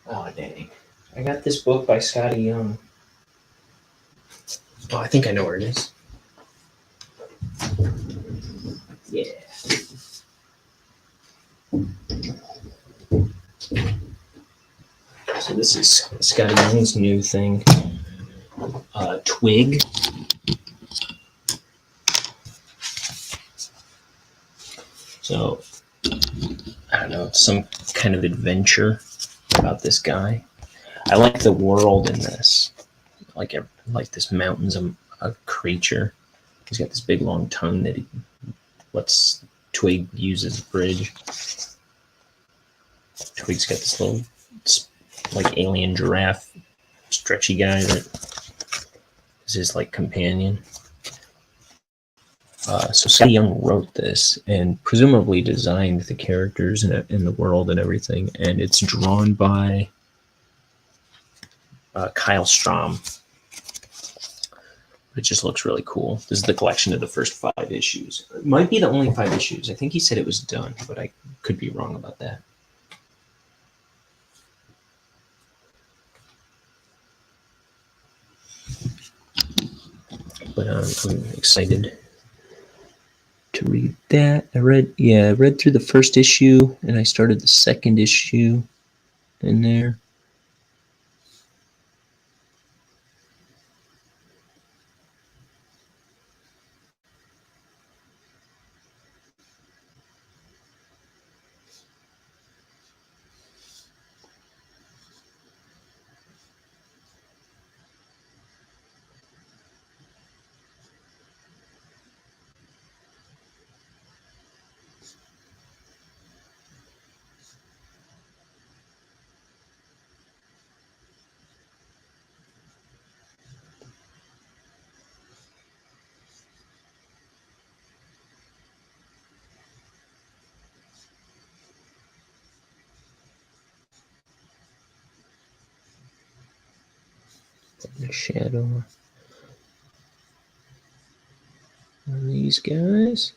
Oh, dang. I got this book by Scotty Young. Oh, I think I know where it is. Yeah. So this is Scotty Young's new thing. Twig. So, I don't know, some kind of adventure about this guy. I like the world in this. Like this mountain's a creature. He's got this big long tongue that he lets Twig use as a bridge. Twig's got this little like alien giraffe stretchy guy that is his like companion. So Scotty Young wrote this and presumably designed the characters in the world and everything, and it's drawn by Kyle Strom. It just looks really cool. This is the collection of the first 5 issues. It might be the only 5 issues. I think he said it was done, but I could be wrong about that. But I'm excited to read that. I read through the first issue, and I started the second issue in there. The shadow on these guys.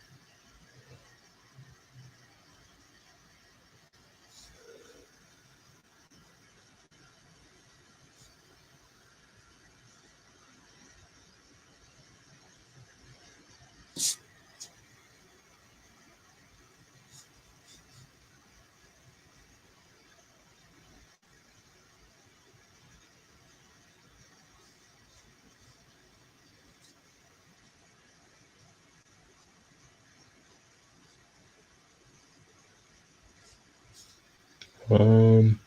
Um,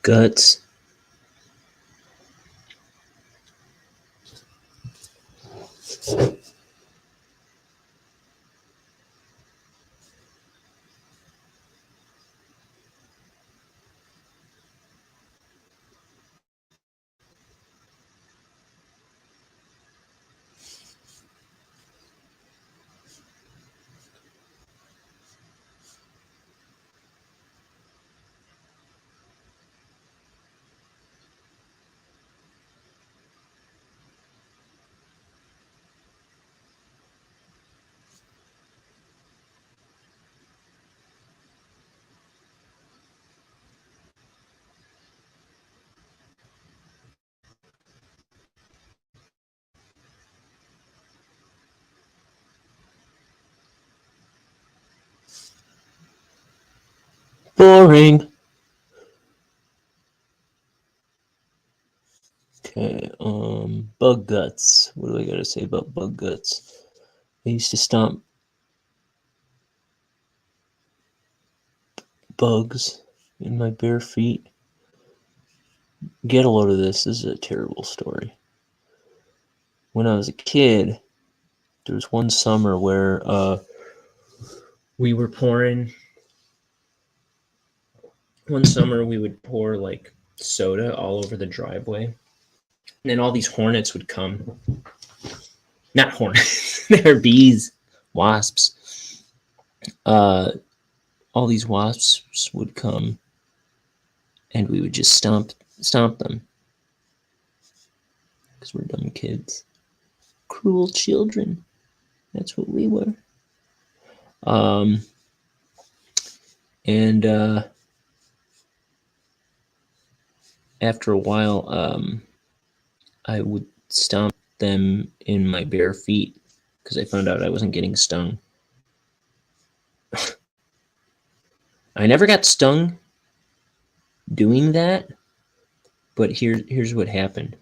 guts. Boring. Okay, bug guts. What do I gotta say about bug guts? I used to stomp bugs in my bare feet. Get a load of this. This is a terrible story. When I was a kid, there was one summer where we were pouring. One summer we would pour like soda all over the driveway, and then all these hornets would come. Not hornets, they're bees, wasps. All these wasps would come, and we would just stomp them because we're dumb kids, cruel children. That's what we were. And after a while, I would stomp them in my bare feet because I found out I wasn't getting stung. I never got stung doing that, but here's what happened.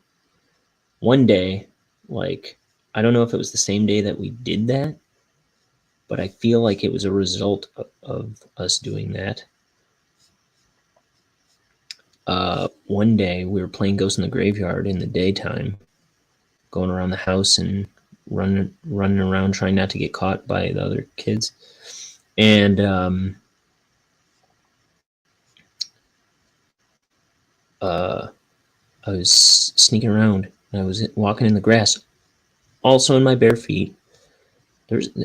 One day, like, I don't know if it was the same day that we did that, but I feel like it was a result of us doing that. One day we were playing Ghost in the Graveyard in the daytime, going around the house and running around trying not to get caught by the other kids. And I was sneaking around and I was walking in the grass, also in my bare feet.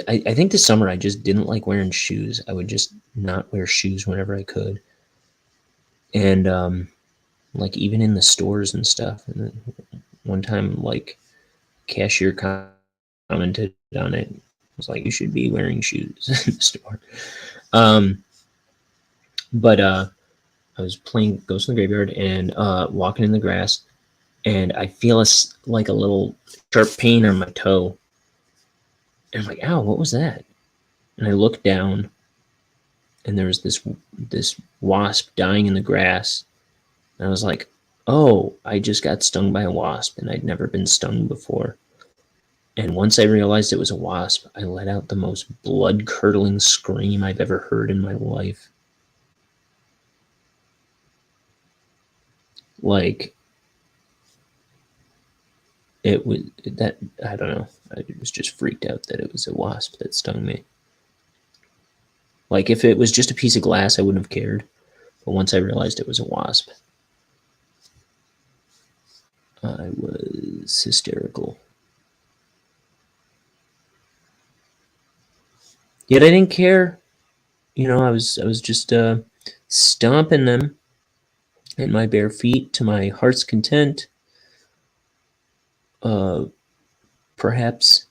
I think this summer I just didn't like wearing shoes. I would just not wear shoes whenever I could. And like even in the stores and stuff. And one time, like, cashier commented on it. It was like, you should be wearing shoes in the store. But I was playing Ghost in the Graveyard and walking in the grass, and I feel like a little sharp pain on my toe. And I'm like, ow, what was that? And I looked down, and there was this wasp dying in the grass. And I was like, oh, I just got stung by a wasp, and I'd never been stung before. And once I realized it was a wasp, I let out the most blood-curdling scream I've ever heard in my life. like it was that I don't know. I was just freaked out that it was a wasp that stung me. Like if it was just a piece of glass, I wouldn't have cared. But once I realized it was a wasp, I was hysterical. Yet I didn't care. I was just stomping them in my bare feet to my heart's content. Uh, Perhaps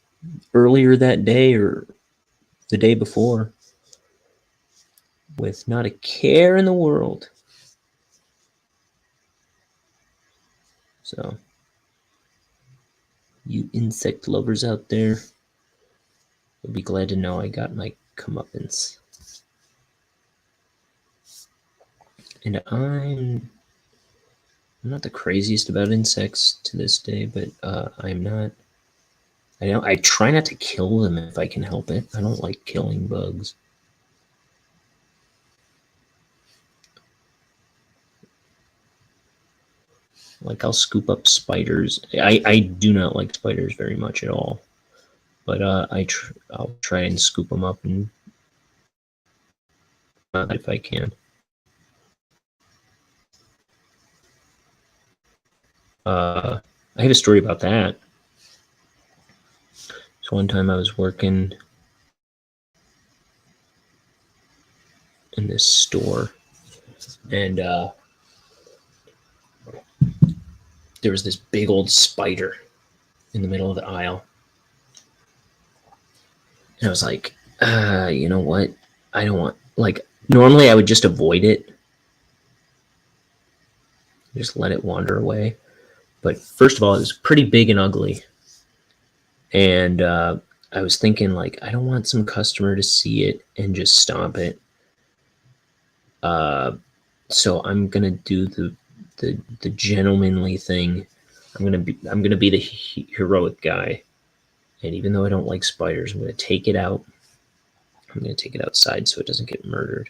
earlier that day or the day before, with not a care in the world. So, you insect lovers out there will be glad to know I got my comeuppance. And I'm not the craziest about insects to this day, but I'm not. I try not to kill them if I can help it. I don't like killing bugs. Like I'll scoop up spiders. I do not like spiders very much at all, but I'll try and scoop them up and if I can. I have a story about that. So one time I was working in this store, and there was this big old spider in the middle of the aisle. And I was like, you know what? I don't want, like, normally I would just avoid it, just let it wander away. But first of all, it was pretty big and ugly. And I was thinking, like, I don't want some customer to see it and just stomp it. So I'm gonna do the gentlemanly thing. I'm gonna be the heroic guy. And even though I don't like spiders, I'm gonna take it out. I'm gonna take it outside so it doesn't get murdered.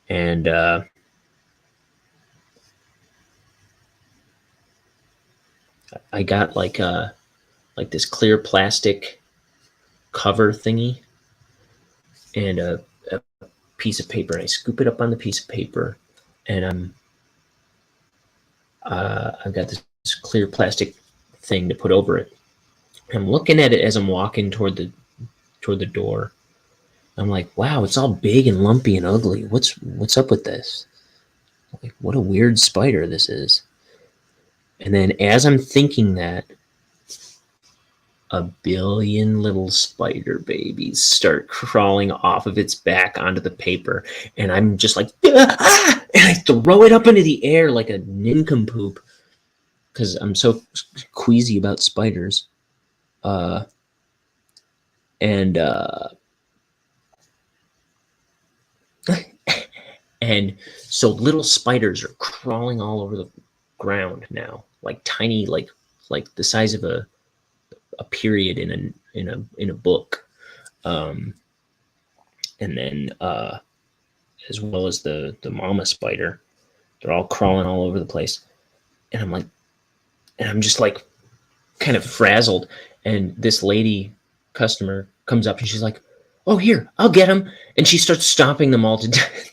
And I got like this clear plastic cover thingy and a piece of paper. And I scoop it up on the piece of paper, and I've got this clear plastic thing to put over it. I'm looking at it as I'm walking toward the door. I'm like, wow, it's all big and lumpy and ugly. What's up with this? Like, what a weird spider this is. And then as I'm thinking that, a billion little spider babies start crawling off of its back onto the paper. And I'm just like, ah! And I throw it up into the air like a nincompoop because I'm so queasy about spiders. And and so little spiders are crawling all over the ground now, like tiny, like the size of a period in a book. And then as well as the mama spider, they're all crawling all over the place. And I'm just like kind of frazzled. And this lady customer comes up and she's like, "Oh, here, I'll get him." And she starts stomping them all to death.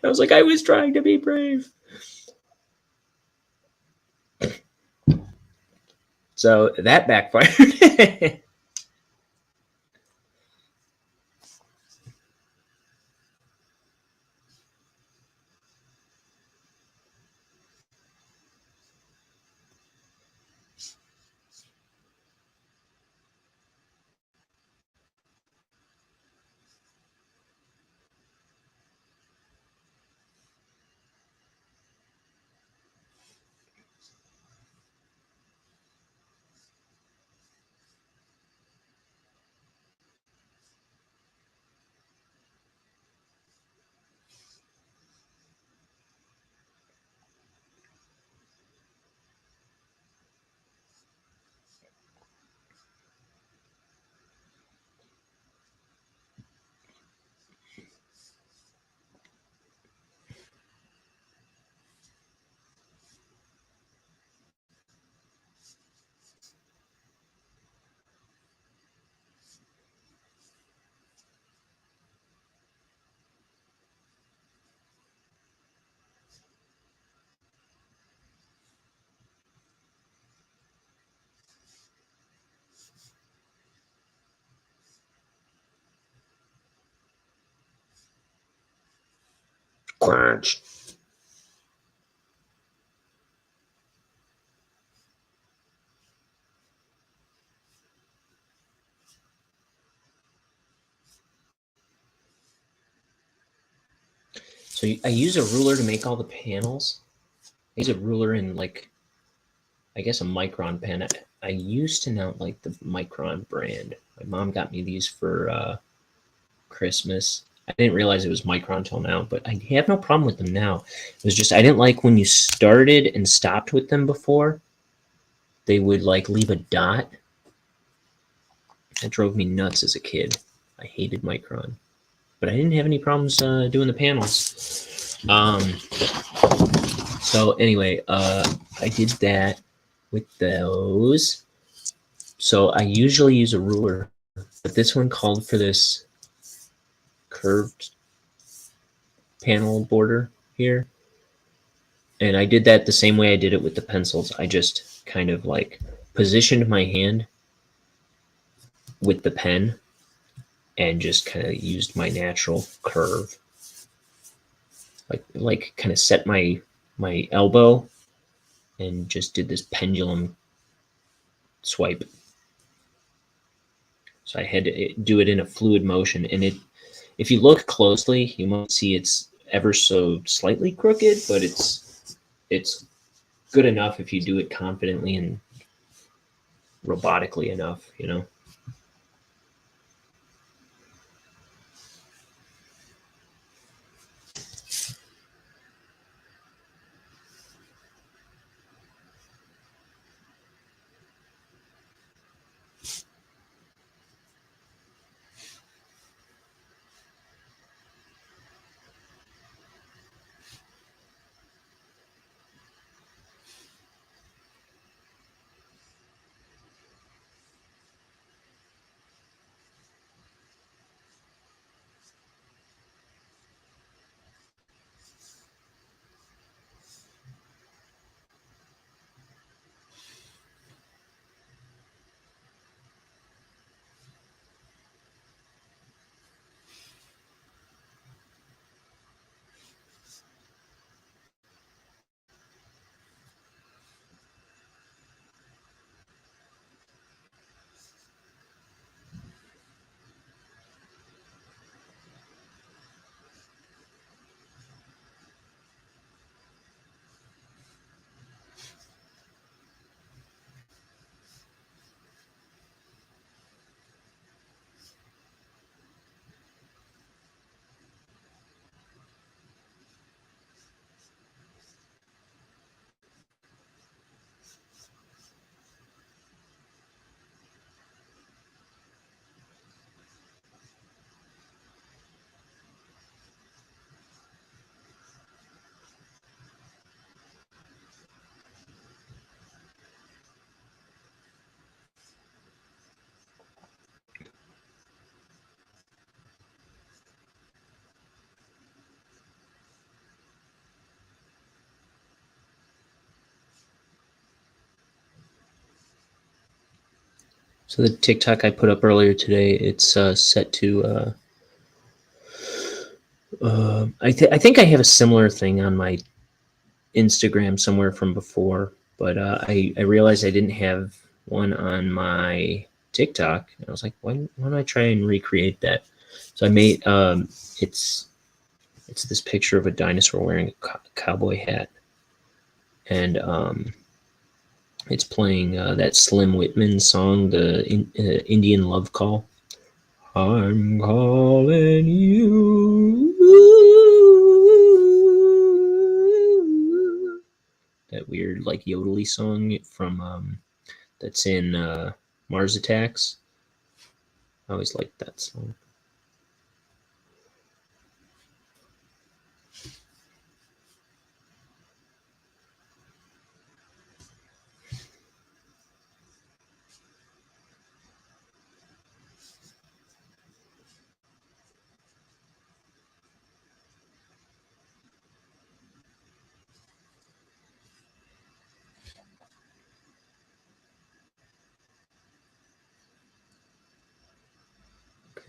I was like, I was trying to be brave. So that backfired. crunch. So I use a ruler to make all the panels. I use a ruler in like, I guess a Micron pen. I used to not like the Micron brand. My mom got me these for Christmas. I didn't realize it was Micron till now, but I have no problem with them now. It was just I didn't like when you started and stopped with them before. They would like leave a dot. That drove me nuts as a kid. I hated Micron, but I didn't have any problems doing the panels. So anyway, I did that with those. So I usually use a ruler, but this one called for this curved panel border here. And I did that the same way I did it with the pencils. I just kind of like positioned my hand with the pen and just kind of used my natural curve. Like kind of set my elbow and just did this pendulum swipe. So I had to do it in a fluid motion, and if you look closely, you might see it's ever so slightly crooked, but it's good enough if you do it confidently and robotically enough, you know. So the TikTok I put up earlier today, it's set to. I think I have a similar thing on my Instagram somewhere from before, but I realized I didn't have one on my TikTok. And I was like, why don't I try and recreate that? So I made it's this picture of a dinosaur wearing a cowboy hat, and it's playing that Slim Whitman song, the Indian Love Call. I'm calling you. That weird like yodely song from that's in Mars Attacks. I always liked that song.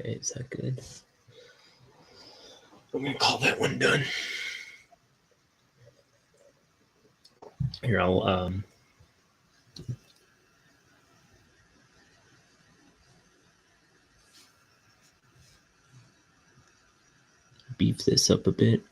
Okay, is that good? I'm gonna call that one done. Here, I'll beef this up a bit.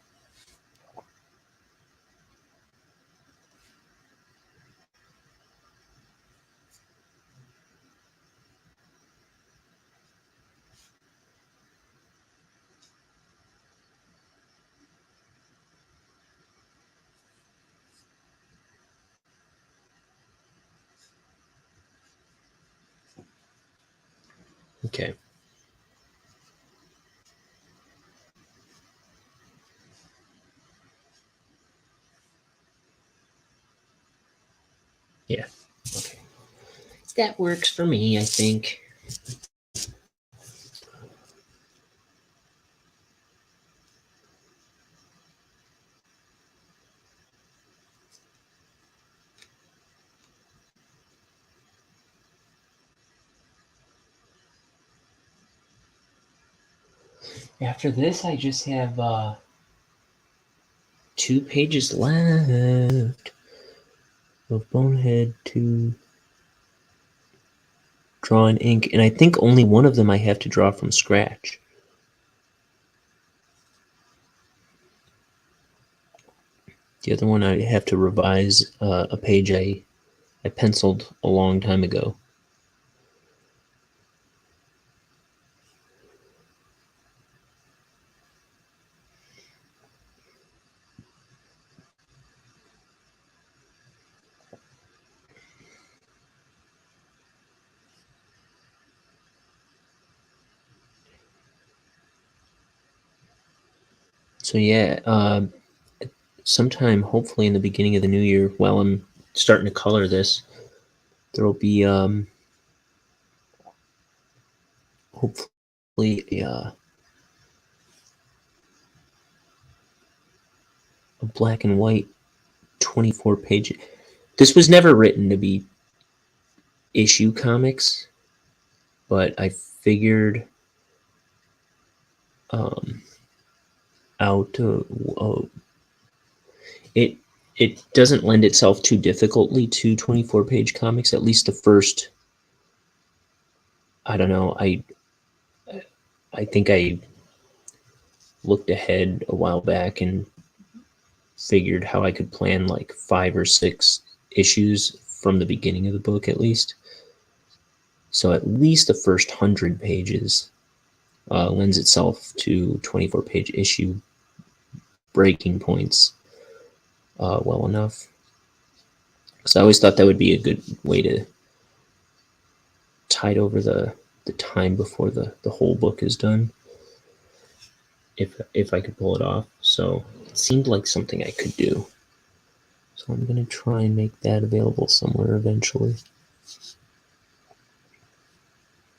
Okay. Yeah. Okay. That works for me, I think. After this, I just have 2 pages left of Bonehead to draw in ink, and I think only one of them I have to draw from scratch. The other one I have to revise a page I penciled a long time ago. So yeah, sometime hopefully in the beginning of the new year, while I'm starting to color this, there will be hopefully a black and white 24 page. This was never written to be issue comics, but I figured out it doesn't lend itself too difficultly to 24 page comics, at least the first. I don't know, I think I looked ahead a while back and figured how I could plan like 5 or 6 issues from the beginning of the book at least. So at least the first 100 pages lends itself to 24 page issue breaking points well enough. So I always thought that would be a good way to tide over the time before the whole book is done, if I could pull it off. So it seemed like something I could do. So I'm going to try and make that available somewhere eventually.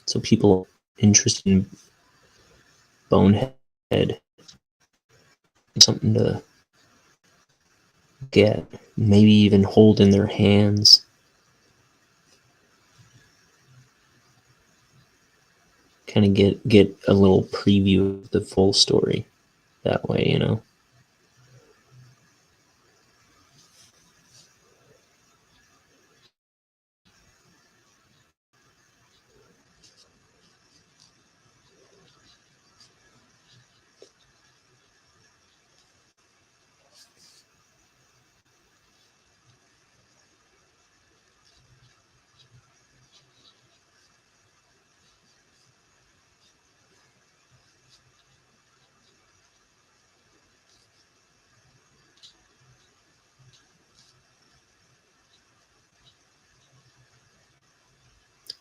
So people interested in Bonehead, something to get, maybe even hold in their hands. Kind of get a little preview of the full story that way, you know.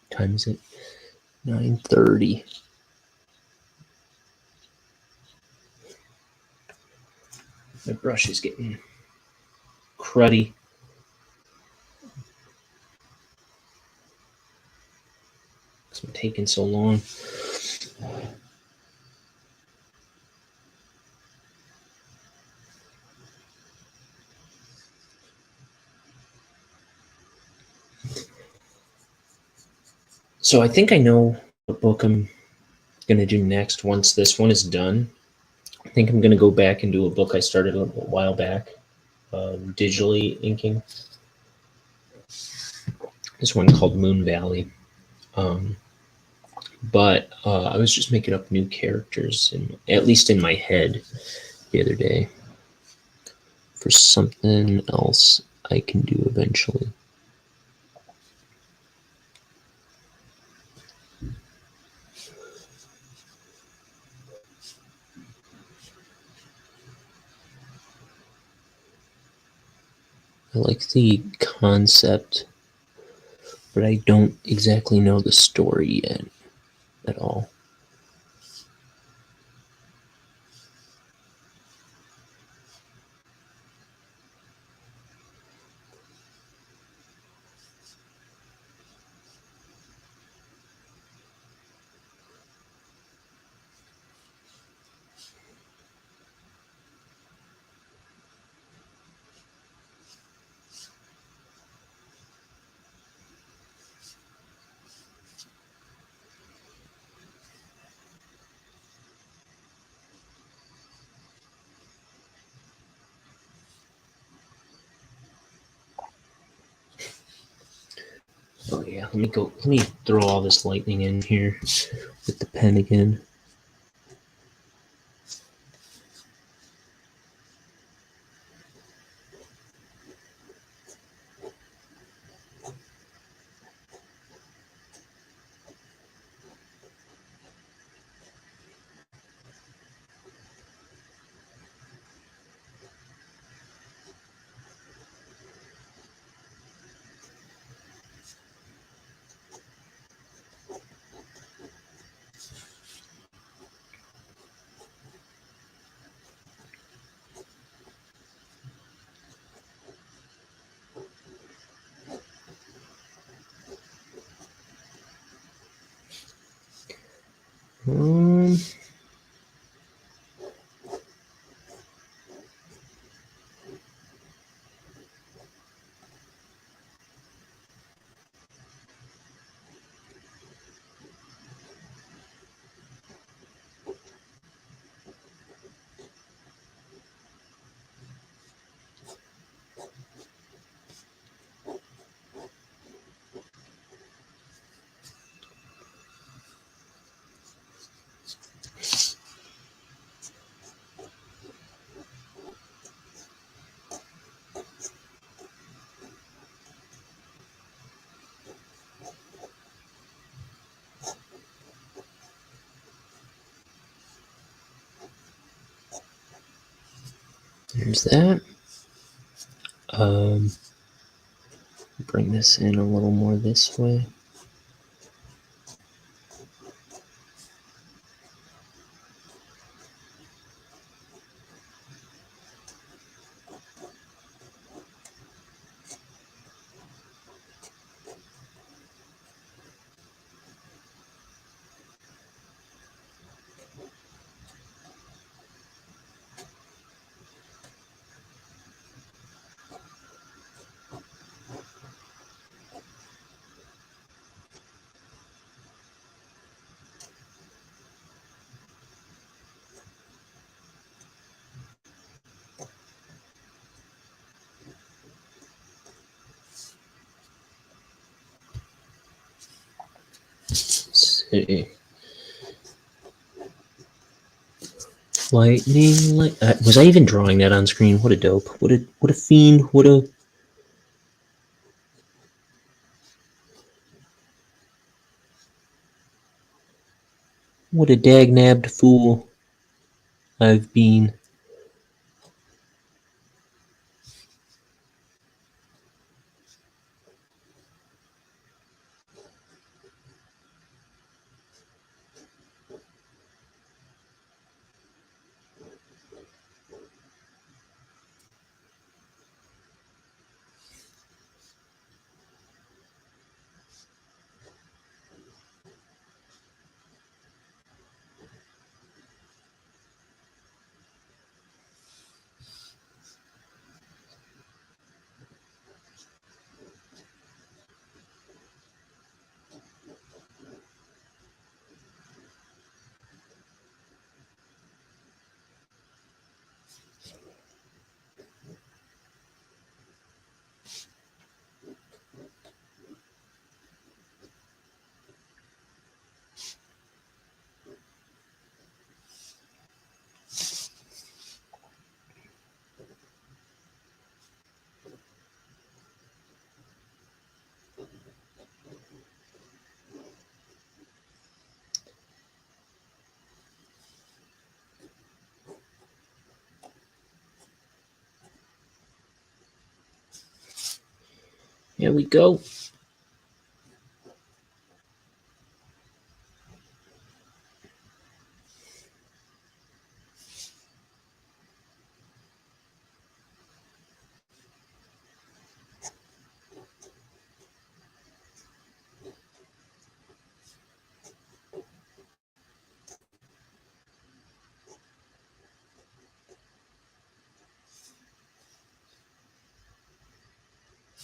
What time is it? 9:30. My brush is getting cruddy. It's been taking so long. So I think I know what book I'm going to do next once this one is done. I think I'm going to go back and do a book I started a while back, digitally inking. This one called Moon Valley. Um, but I was just making up new characters, at least in my head, the other day for something else I can do eventually. I like the concept, but I don't exactly know the story yet at all. Oh yeah, let me throw all this lightning in here with the pen again. Um, There's that. Bring this in a little more this way. Let's see. Lightning, was I even drawing that on screen? What a dope! What a fiend! What a dag-nabbed fool I've been. Here we go.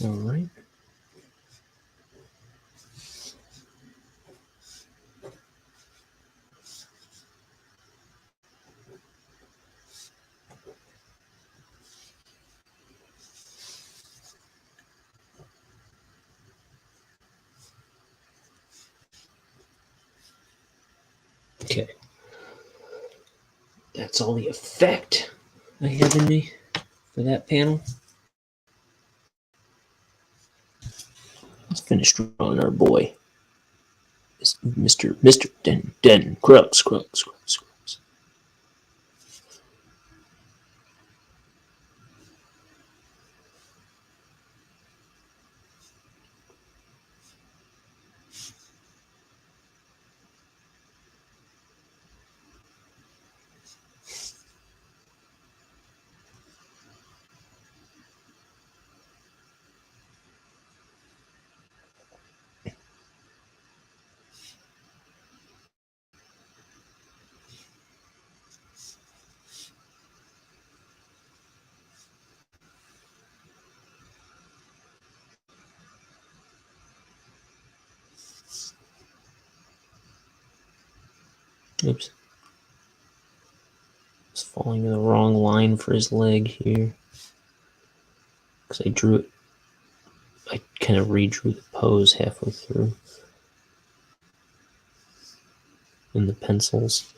All right. Okay. That's all the effect I have in me for that panel. Let's finish drawing our boy. Mr. Den Crux. Oops. It's falling in the wrong line for his leg here. Because I drew it. I kind of redrew the pose halfway through in the pencils.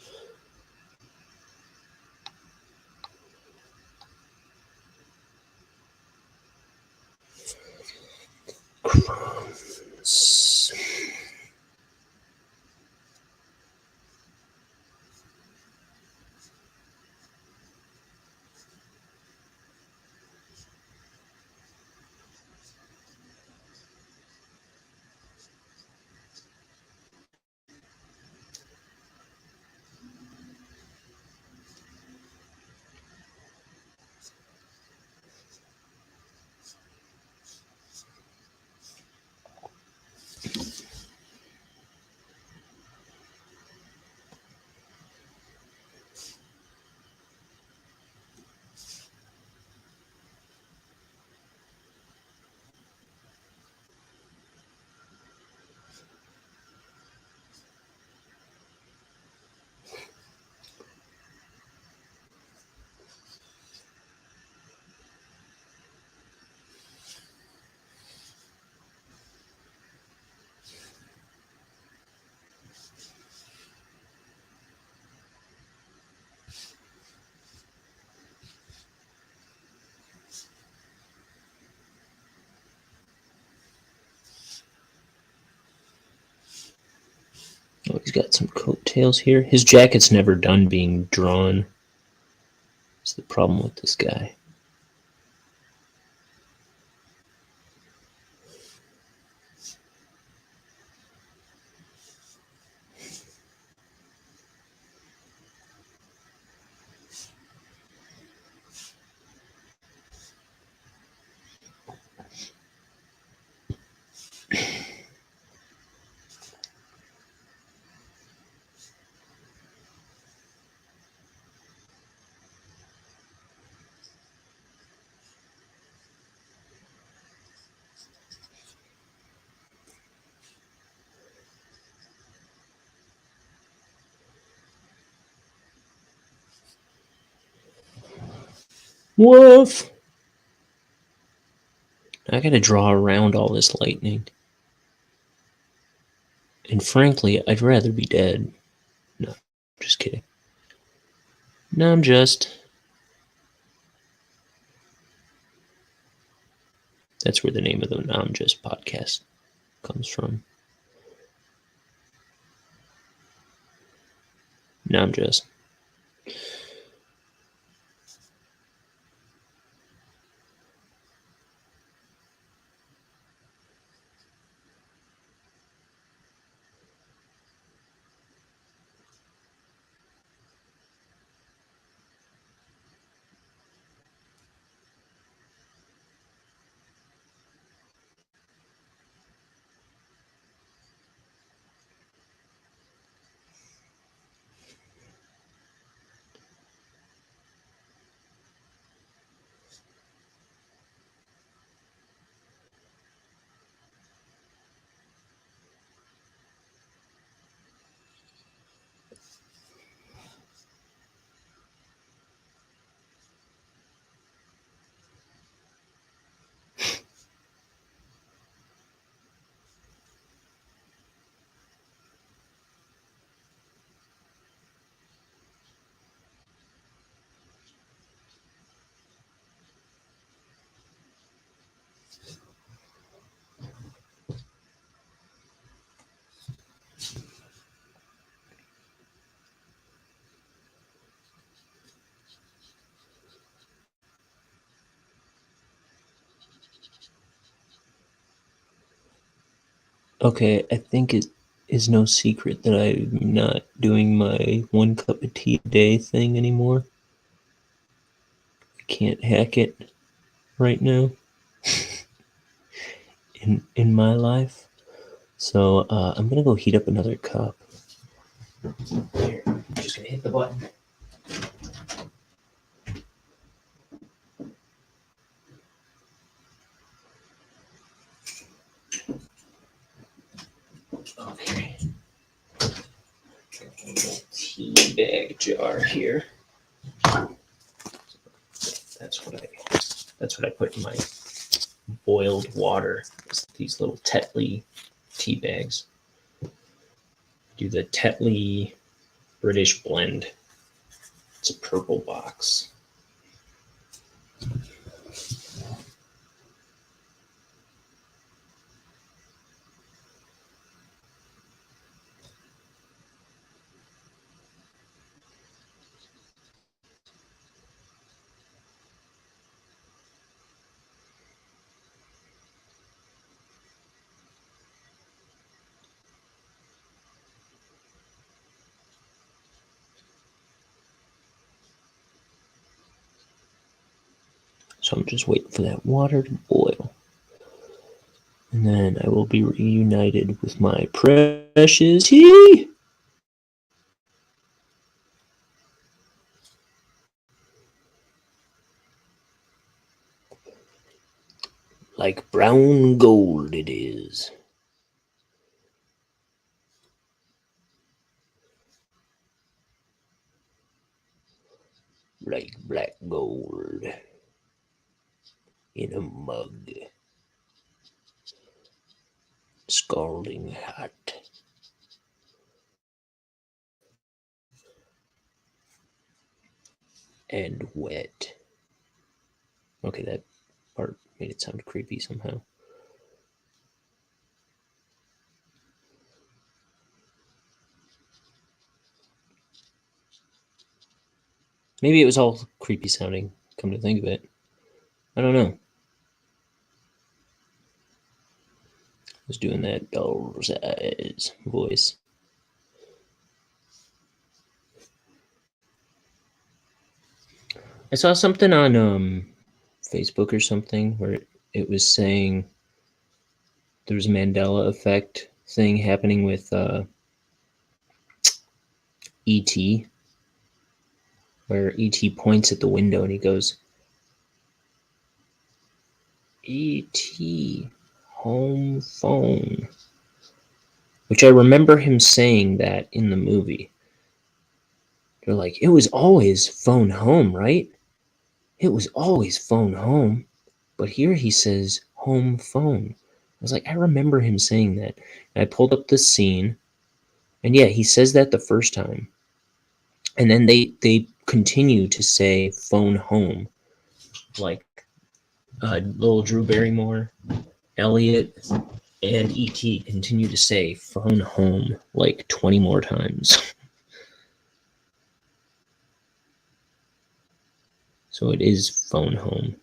Crumbs. Oh, he's got some coattails here. His jacket's never done being drawn. That's the problem with this guy. Woof! I gotta draw around all this lightning. And frankly, I'd rather be dead. No, just kidding. No, I'm just. That's where the name of the I'm Just podcast comes from. No, I'm just. Okay, I think it is no secret that I'm not doing my 1 cup of tea a day thing anymore. I can't hack it right now in my life. So I'm gonna go heat up another cup. Here, I'm just gonna hit the button. Okay. A little tea bag jar here. That's what I put in my boiled water. It's these little Tetley tea bags. Do the Tetley British blend. It's a purple box. So I'm just waiting for that water to boil. And then I will be reunited with my precious tea. Like brown gold it is. Like black gold in a mug. Scalding hot. And wet. Okay, that part made it sound creepy somehow. Maybe it was all creepy sounding, come to think of it. I don't know. I was doing that doll's eyes voice. I saw something on Facebook or something where it was saying there was a Mandela effect thing happening with E.T., where E.T. points at the window and he goes, E.T., home phone. Which I remember him saying that in the movie. They're like, it was always phone home, right? It was always phone home. But here he says home phone. I was like, I remember him saying that. And I pulled up the scene, and yeah, he says that the first time. And then they continue to say phone home. Like little Drew Barrymore, Elliot, and E.T. continue to say phone home like 20 more times. So it is phone home.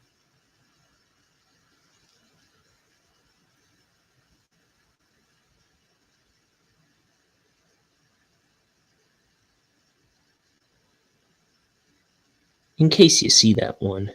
In case you see that one.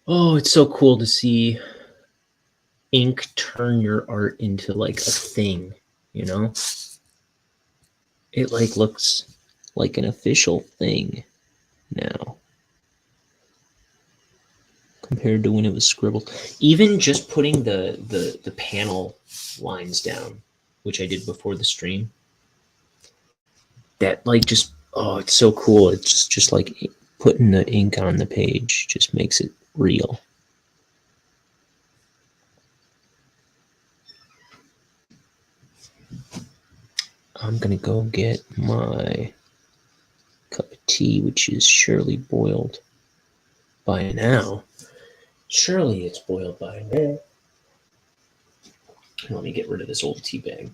Oh, it's so cool to see ink turn your art into like a thing, you know? It like looks like an official thing now compared to when it was scribbled. Even just putting the panel lines down, which I did before the stream, that like just it's so cool. It's just like putting the ink on the page just makes it real. I'm gonna go get my cup of tea, which is surely boiled by now. Surely it's boiled by now. Let me get rid of this old tea bag.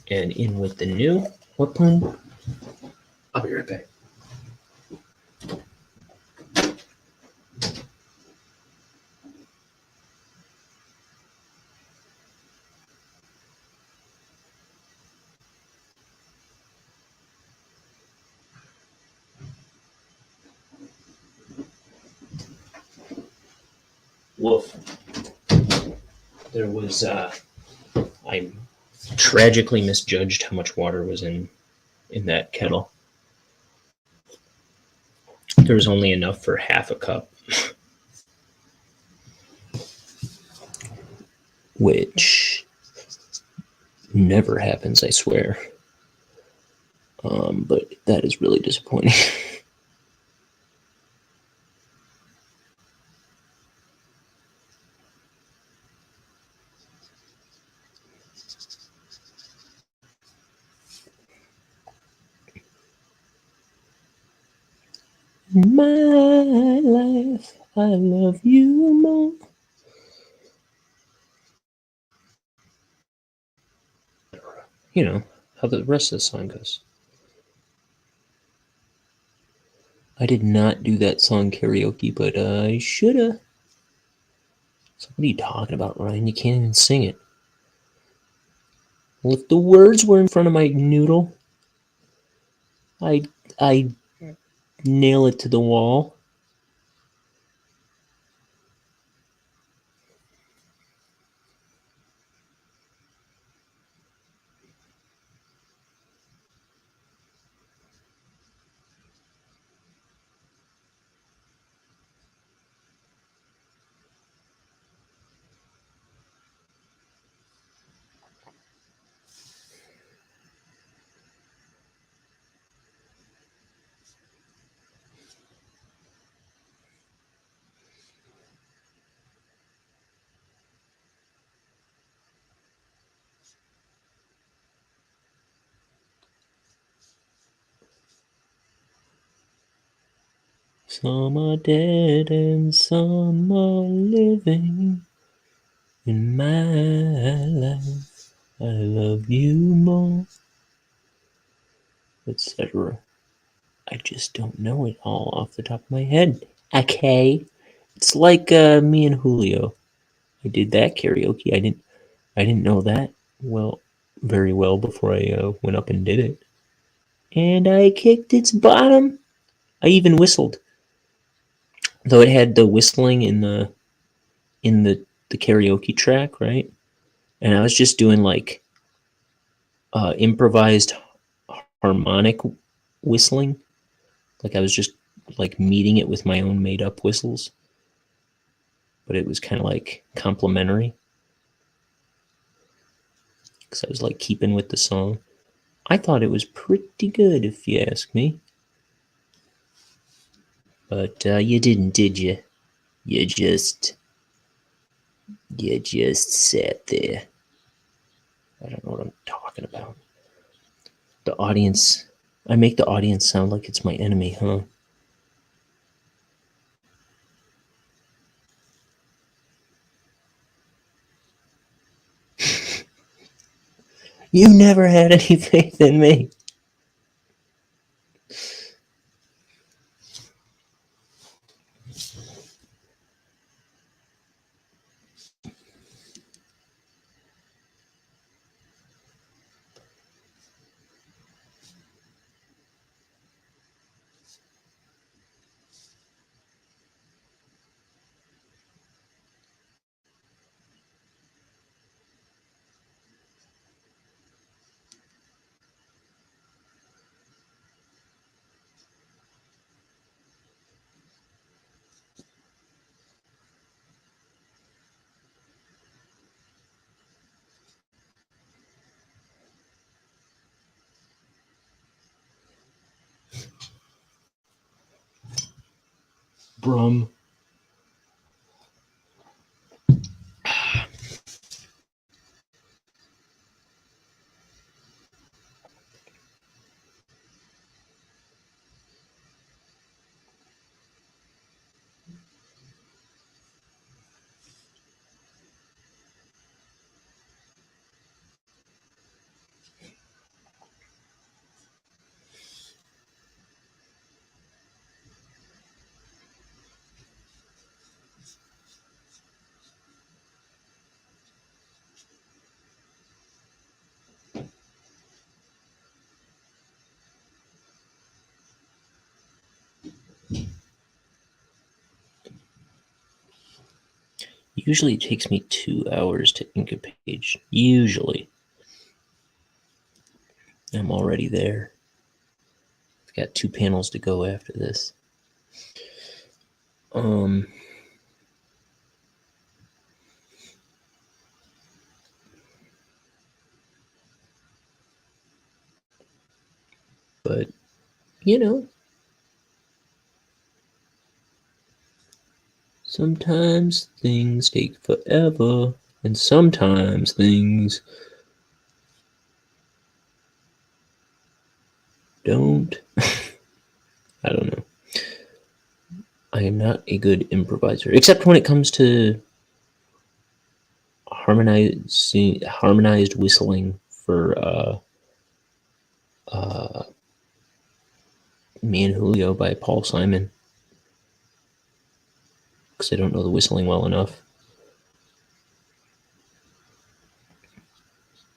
And in with the new. What pun? I'll be right back. Woof. There was, I tragically misjudged how much water was in that kettle. There was only enough for half a cup, which never happens, I swear. But that is really disappointing. In my life, I love you more. You know how the rest of the song goes. I did not do that song karaoke, but I shoulda. So what are you talking about, Ryan? You can't even sing it. Well, if the words were in front of my noodle, I nail it to the wall. Some are dead and some are living. In my life, I love you more, etc. I just don't know it all off the top of my head. Okay, it's like me and Julio. I did that karaoke. I didn't know that very well before I went up and did it, and I kicked its bottom. I even whistled, though it had the whistling in the karaoke track, right? And I was just doing like improvised harmonic whistling. Like I was just like meeting it with my own made up whistles, but it was kind of like complimentary because I was like keeping with the song. I thought it was pretty good, if you ask me. But you didn't, did you? You just sat there. I don't know what I'm talking about. The audience. I make the audience sound like it's my enemy, huh? You never had any faith in me. Brum. Usually it takes me 2 hours to ink a page. Usually. I'm already there. I've got 2 panels to go after this. But, you know, sometimes things take forever, and sometimes things don't. I don't know. I am not a good improviser, except when it comes to harmonized whistling for Me and Julio by Paul Simon, because I don't know the whistling well enough.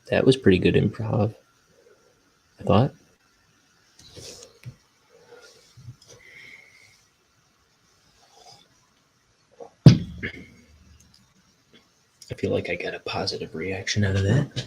That was pretty good improv, I thought. I feel like I got a positive reaction out of that.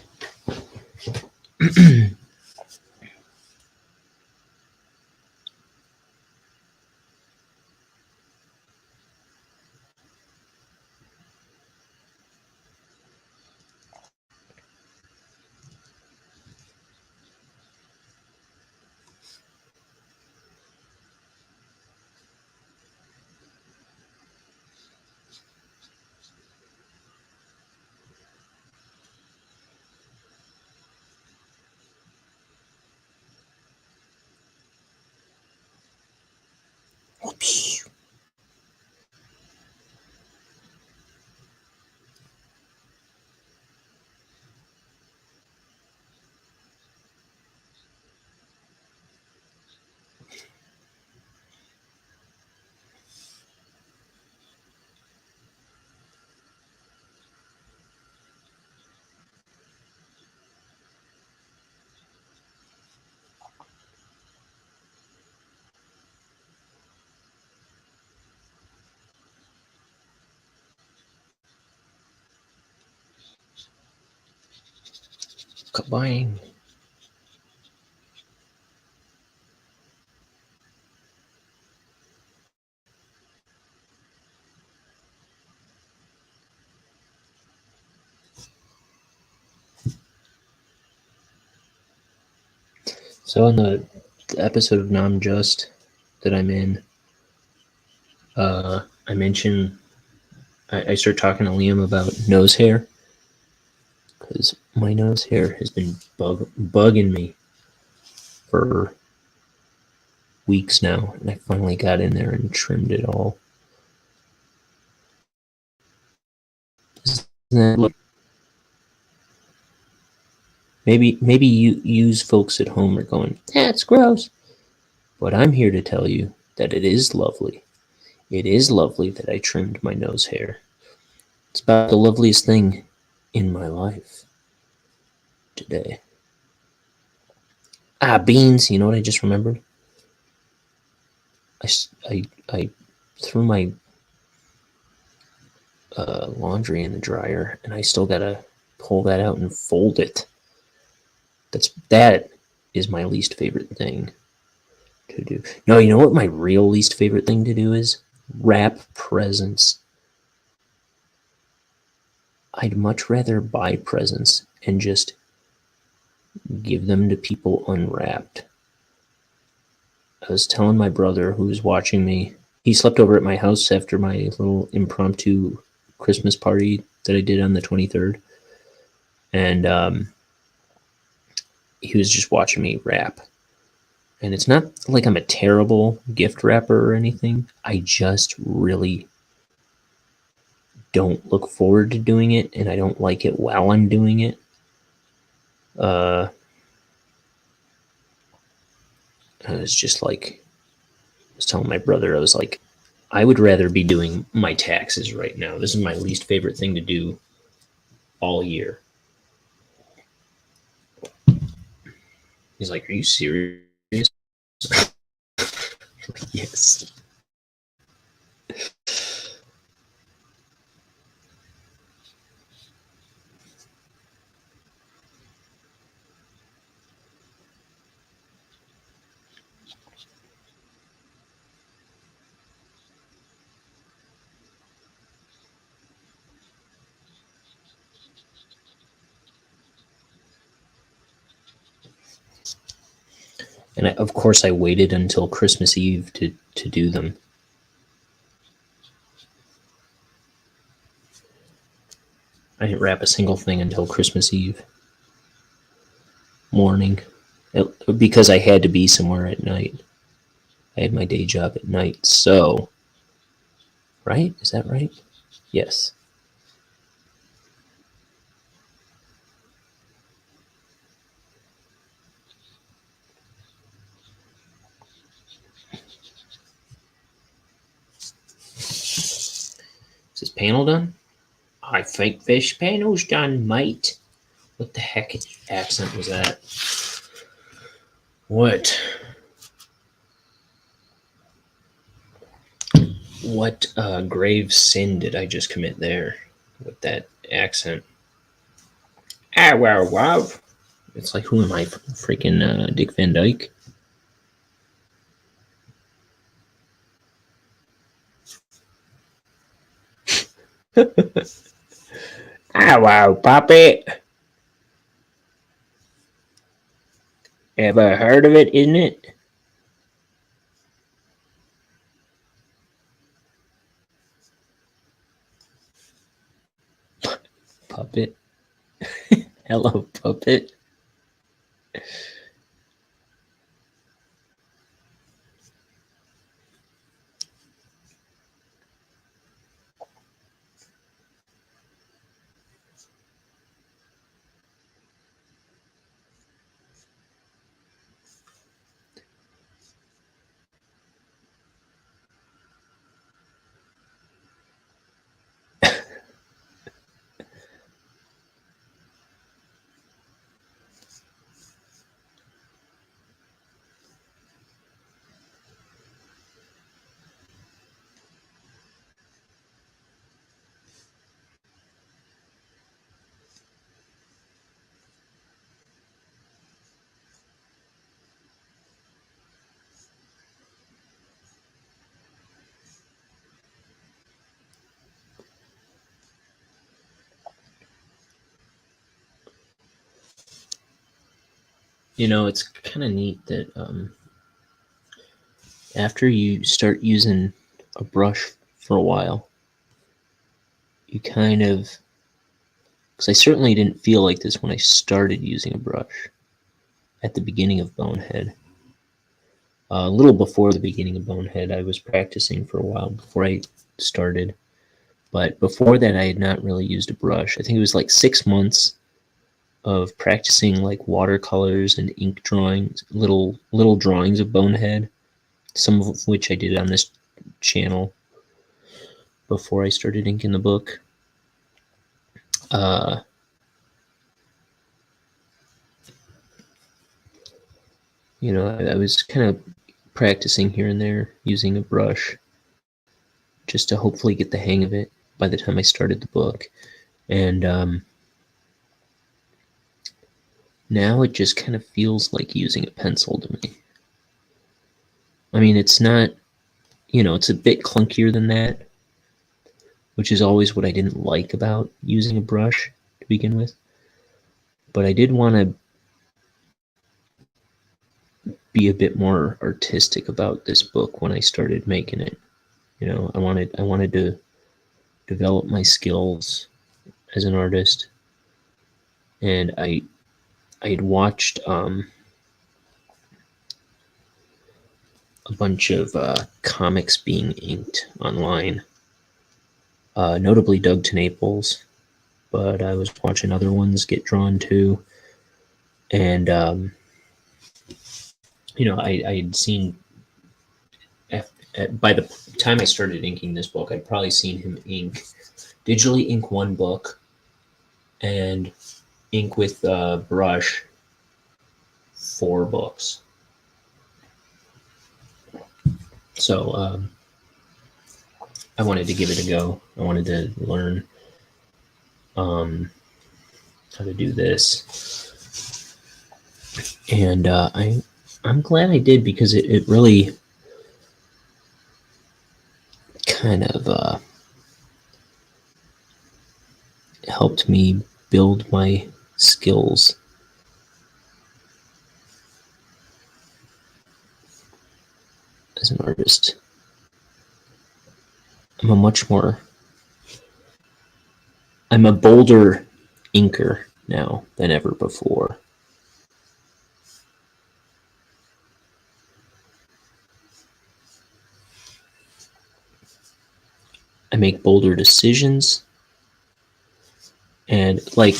Kabang. So on the episode of Nam Just that I'm in, I mentioned I start talking to Liam about nose hair, because my nose hair has been bugging me for weeks now, and I finally got in there and trimmed it all. Maybe you folks at home are going, that's gross. But I'm here to tell you that it is lovely. It is lovely that I trimmed my nose hair. It's about the loveliest thing in my life today. Beans. You know what I just remembered? I threw my laundry in the dryer, and I still gotta pull that out and fold it. That is my least favorite thing to do. No, you know what my real least favorite thing to do is? Wrap presents. I'd much rather buy presents and just give them to people unwrapped. I was telling my brother, who was watching me, he slept over at my house after my little impromptu Christmas party that I did on the 23rd. And he was just watching me wrap. And it's not like I'm a terrible gift wrapper or anything. I just really don't look forward to doing it, and I don't like it while I'm doing it. I was just like, I was telling my brother, I was like, I would rather be doing my taxes right now. This is my least favorite thing to do all year. He's like, are you serious? Yes. And of course, I waited until Christmas Eve to do them. I didn't wrap a single thing until Christmas Eve morning, because I had to be somewhere at night. I had my day job at night, so, right? Is that right? Yes. Is this panel done? I think this panel's done, mate. What the heck accent was that? What grave sin did I just commit there with that accent? Ah, wow. It's like, who am I, freaking Dick Van Dyke? Ah, wow, puppet. Ever heard of it, isn't it? Puppet. Hello, puppet. It's kind of neat that after you start using a brush for a while, you kind of, because I certainly didn't feel like this when I started using a brush at the beginning of Bonehead. A little before the beginning of Bonehead, I was practicing for a while before I started. But before that, I had not really used a brush. I think it was like 6 months of practicing like watercolors and ink drawings, little drawings of Bonehead, some of which I did on this channel before I started inking the book. I was kind of practicing here and there using a brush just to hopefully get the hang of it by the time I started the book. And now it just kind of feels like using a pencil to me. I mean, it's not, it's a bit clunkier than that, which is always what I didn't like about using a brush to begin with. But I did want to be a bit more artistic about this book when I started making it. I wanted to develop my skills as an artist, and I had watched a bunch of comics being inked online, notably Doug Naples, but I was watching other ones get drawn too, and I had seen. By the time I started inking this book, I'd probably seen him digitally ink one book, and ink with brush 4 books. So I wanted to give it a go. I wanted to learn how to do this, and I'm glad I did, because it really kind of helped me build my skills as an artist. I'm a bolder inker now than ever before. I make bolder decisions, and like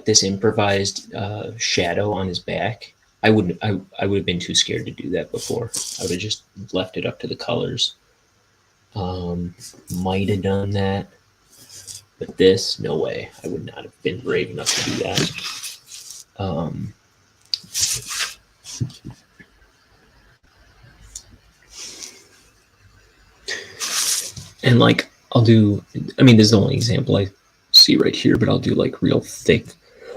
this improvised shadow on his back. I would have been too scared to do that before. I would have just left it up to the colors. Might have done that, but this, no way. I would not have been brave enough to do that. And like, this is the only example I see right here, but I'll do like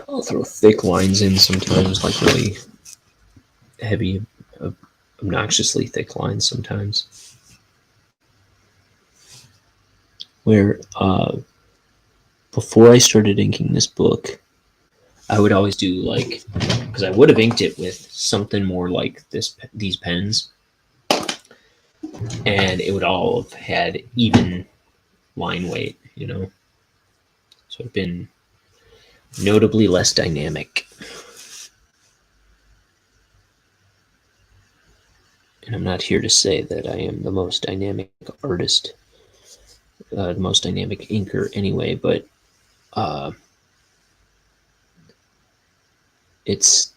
I'll throw thick lines in sometimes, like really heavy, obnoxiously thick lines sometimes. Where before I started inking this book, I would always do because I would have inked it with something more like these pens, and it would all have had even line weight, So it'd been notably less dynamic. And I'm not here to say that I am the most dynamic artist, the most dynamic inker anyway, but it's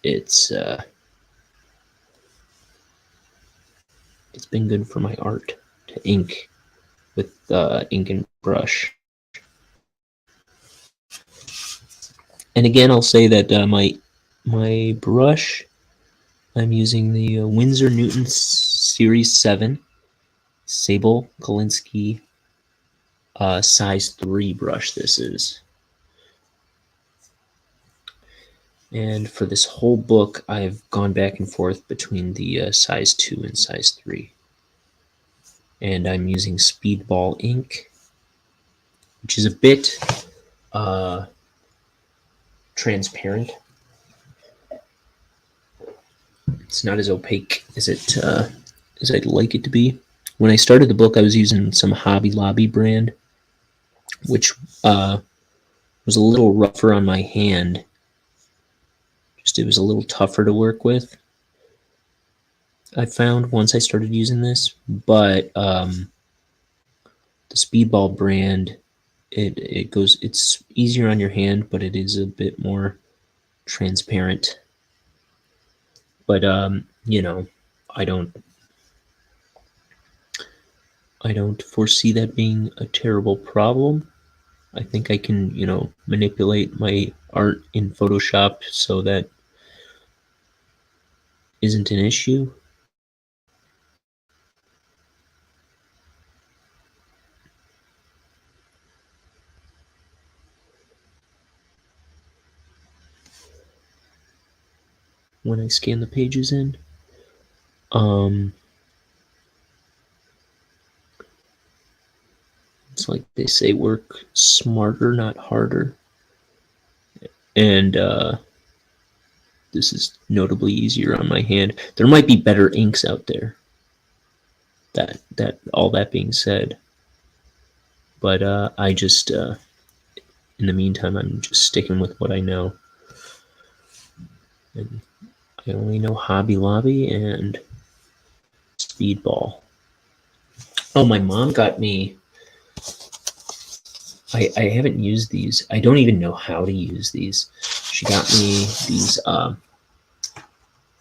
been good for my art to ink with ink and brush. And again, I'll say that my brush, I'm using the Winsor Newton Series 7 Sable Kolinsky size 3 brush this is. And for this whole book, I've gone back and forth between the size 2 and size 3. And I'm using Speedball ink, which is a bit transparent. It's not as opaque as I'd like it to be. When I started the book, I was using some Hobby Lobby brand, which was a little rougher on my hand. It was a little tougher to work with, I found, once I started using this. But the Speedball brand, it's easier on your hand, but it is a bit more transparent. But I don't foresee that being a terrible problem. I think I can, manipulate my art in Photoshop so that isn't an issue. When I scan the pages in, it's like they say, work smarter, not harder. And this is notably easier on my hand. There might be better inks out there. that all that being said, but I just in the meantime, I'm just sticking with what I know, and I only know Hobby Lobby and Speedball. Oh, my mom got me. I haven't used these. I don't even know how to use these. She got me these. I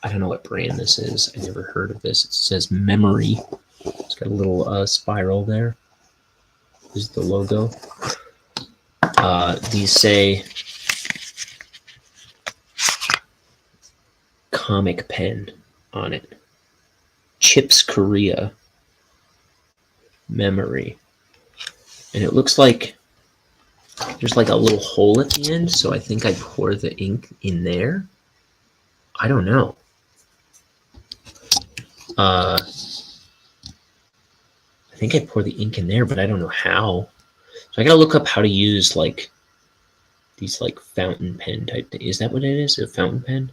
don't know what brand this is. I never heard of this. It says Memory. It's got a little spiral there. This is the logo. These say comic pen on it. Chips Korea Memory. And it looks like there's like a little hole at the end, so I think I pour the ink in there. I don't know. I think I pour the ink in there, but I don't know how. So I gotta look up how to use like these like fountain pen type thing. Is that what it is? A fountain pen?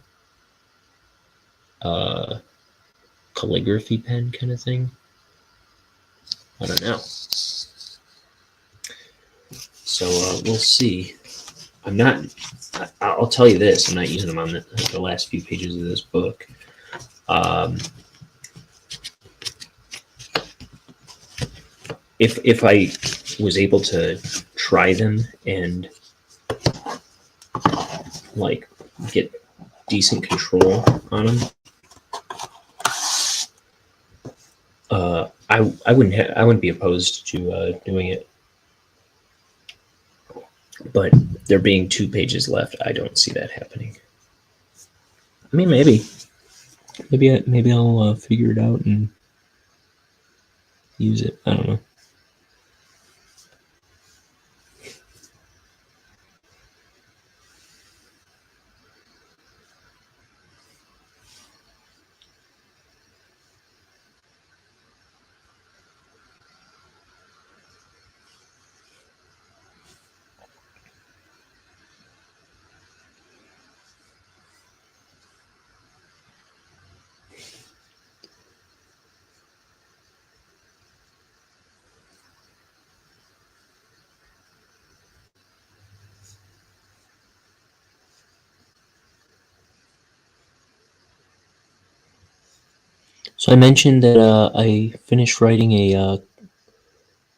Calligraphy pen kind of thing? I don't know. So we'll see. I'll tell you this, I'm not using them on the last few pages of this book. If I was able to try them and like get decent control on them, I wouldn't be opposed to doing it. But there being 2 pages left, I don't see that happening. I mean, maybe I'll figure it out and use it. I don't know. So I mentioned that I finished writing a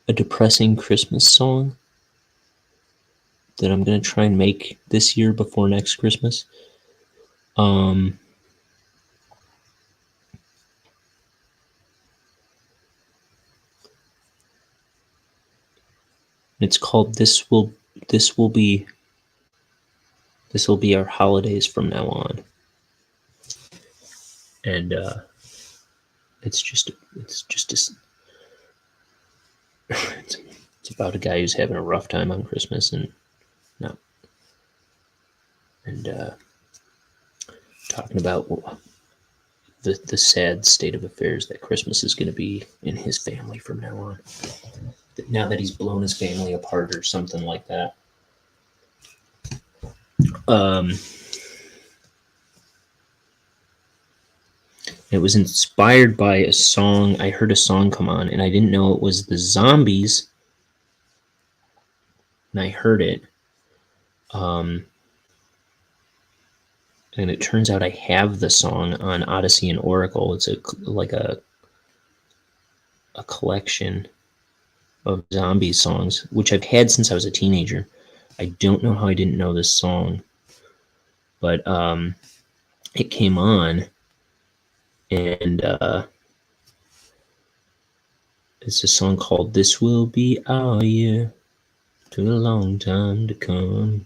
depressing Christmas song that I'm gonna try and make this year before next Christmas. It's called This Will Be Our Holidays from Now On, and it's just a, it's about a guy who's having a rough time on Christmas and not and talking about the sad state of affairs that Christmas is going to be in his family from now on. Now that he's blown his family apart or something like that. It was inspired by a song. I heard a song come on, and I didn't know it was the Zombies. And I heard it. And it turns out I have the song on Odyssey and Oracle. It's like a collection of zombie songs, which I've had since I was a teenager. I don't know how I didn't know this song, but it came on, and it's a song called "This Will Be Our Year, to a long time to come."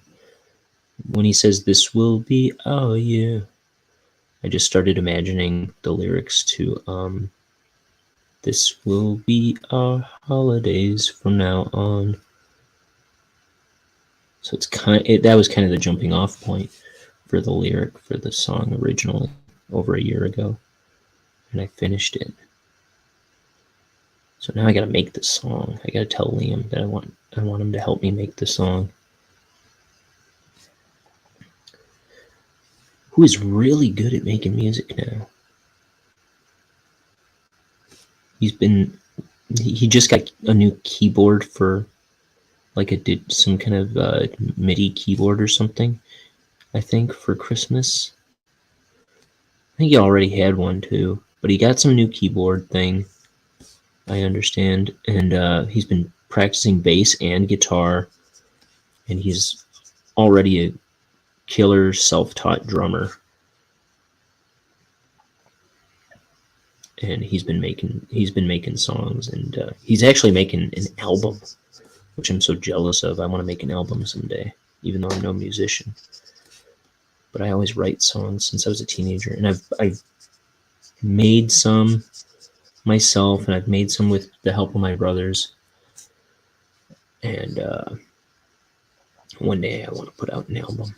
When he says "This will be our year," I just started imagining the lyrics to "This will be our holidays from now on." So it's that was kind of the jumping off point for the lyric for the song originally over a year ago, and I finished it. So now I gotta make this song. I gotta tell Liam that I want him to help me make the song. Who is really good at making music now. he just got a new keyboard for like it did some kind of MIDI keyboard or something. I think for Christmas. I think he already had one too, but he got some new keyboard thing. I understand, and he's been practicing bass and guitar, and he's already a killer self-taught drummer. And he's been making songs, and he's actually making an album, which I'm so jealous of. I want to make an album someday, even though I'm no musician. But I always write songs since I was a teenager, and I've made some myself, and I've made some with the help of my brothers. And one day I want to put out an album.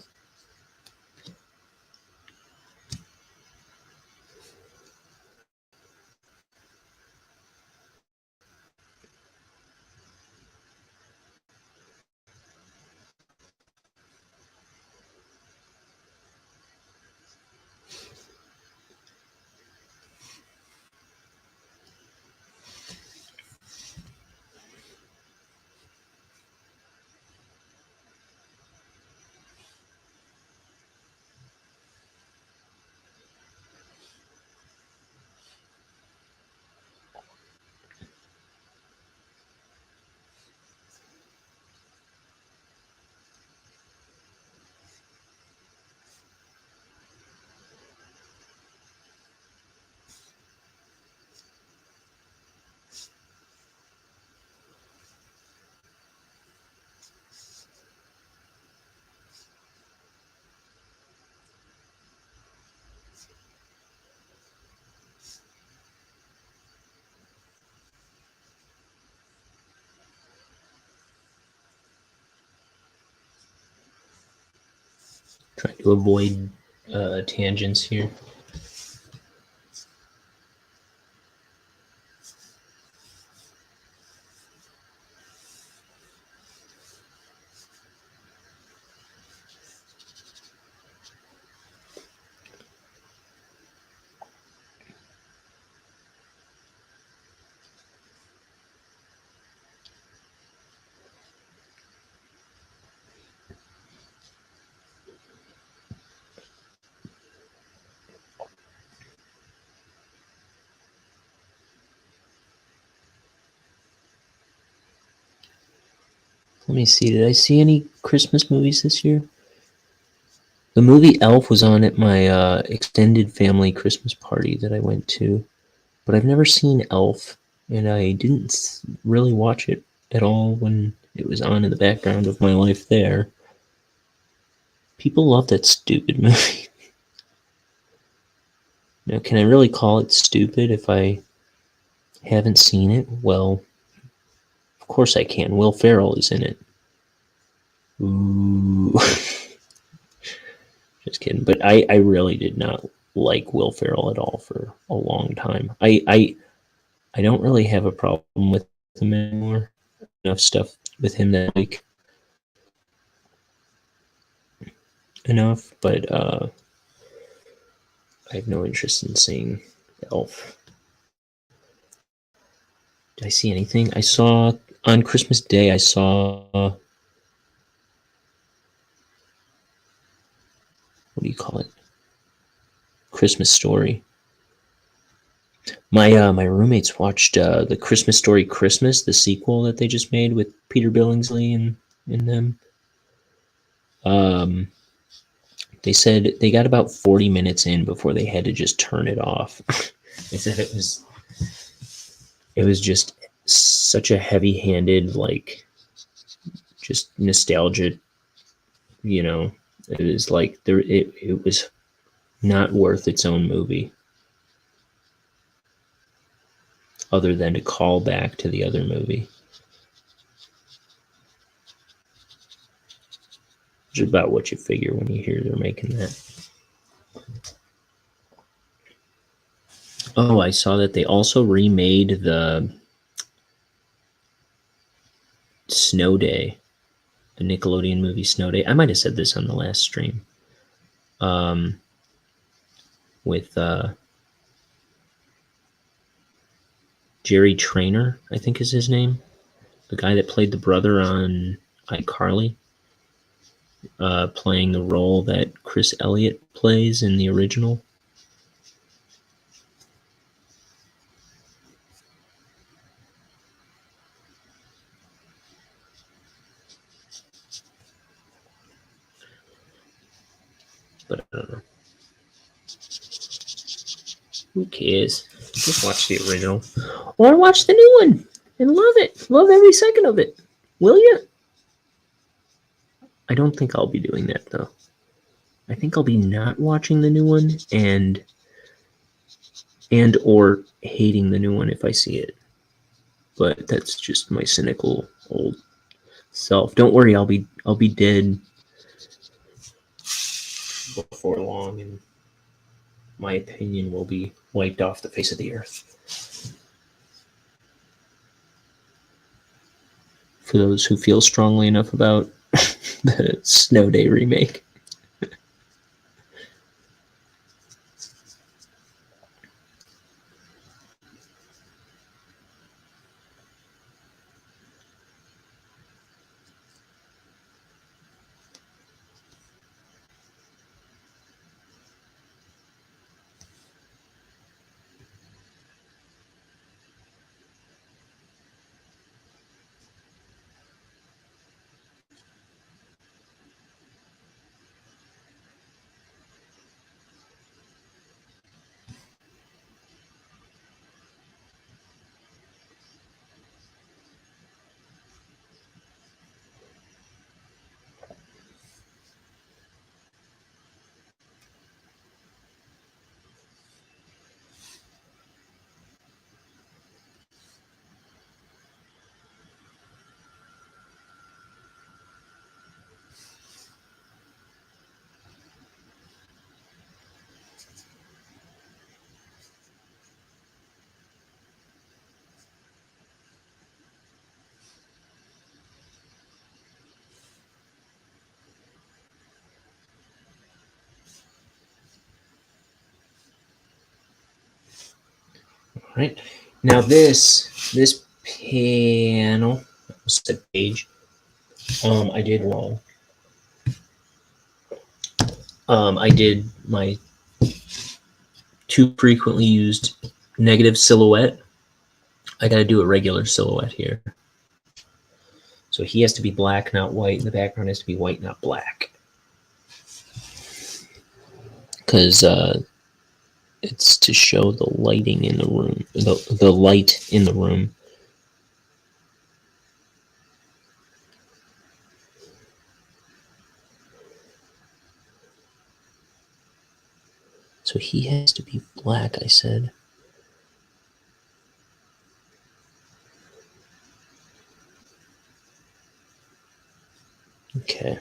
Trying to avoid tangents here. Let me see. Did I see any Christmas movies this year? The movie Elf was on at my extended family Christmas party that I went to, but I've never seen Elf, and I didn't really watch it at all when it was on in the background of my life there. People love that stupid movie. Now, can I really call it stupid if I haven't seen it? Well, of course I can. Will Ferrell is in it. Ooh. Just kidding. But I really did not like Will Ferrell at all for a long time. I don't really have a problem with him anymore. Enough stuff with him that I like enough, but I have no interest in seeing Elf. Did I see anything? I saw on Christmas Day. I saw what do you call it? Christmas Story. My roommates watched the Christmas Story Christmas, the sequel that they just made with Peter Billingsley and them. They said they got about 40 minutes in before they had to just turn it off. They said it was just such a heavy-handed, like, just nostalgia. You know, it was like it was not worth its own movie, other than to call back to the other movie. Which is about what you figure when you hear they're making that. Oh, I saw that they also remade the Snow Day, the Nickelodeon movie Snow Day. I might have said this on the last stream. With Jerry Trainer, I think is his name. The guy that played the brother on iCarly, playing the role that Chris Elliott plays in the original. But I don't know. Who cares? Just watch the original. Or watch the new one and love it. Love every second of it. Will you? I don't think I'll be doing that, though. I think I'll be not watching the new one and or hating the new one if I see it. But that's just my cynical old self. Don't worry, I'll be dead before long, and my opinion will be wiped off the face of the earth. For those who feel strongly enough about the Snow Day remake. Right now, this panel, I said page, I did wrong. I did my too frequently used negative silhouette. I got to do a regular silhouette here. So he has to be black, not white, and the background has to be white, not black. Because it's to show the lighting in the room, the light in the room. So he has to be black, I said. Okay.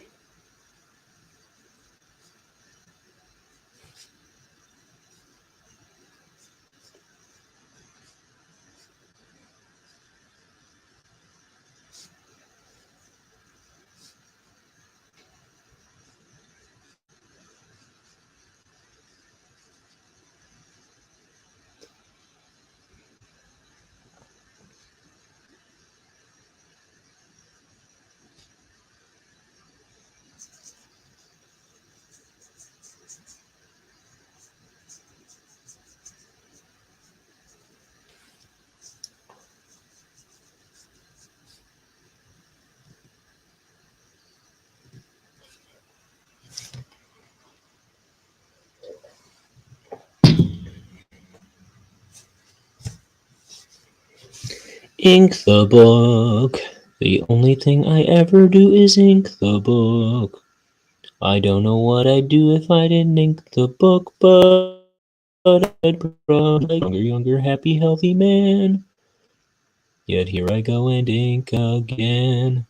Ink the book. The only thing I ever do is ink the book. I don't know what I'd do if I didn't ink the book, but I'd probably like younger, happy, healthy man. Yet here I go and ink again.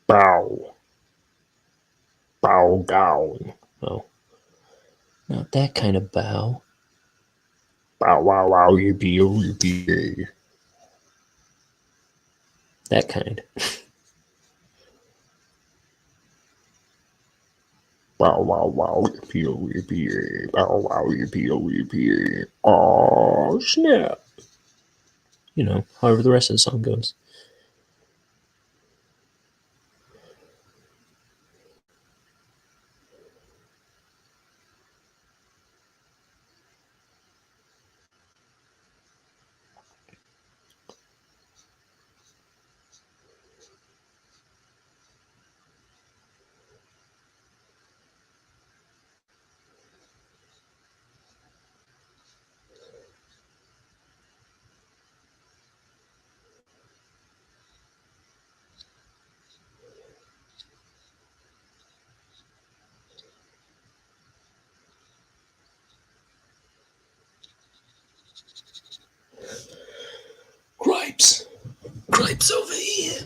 Bow. Bow down. Oh, not that kind of bow. Bow wow wow yippee yippee. That kind. Bow wow wow yippee yippee. Bow wow yippee yippee. Oh snap. You know, however the rest of the song goes. Gripes. Gripes over here.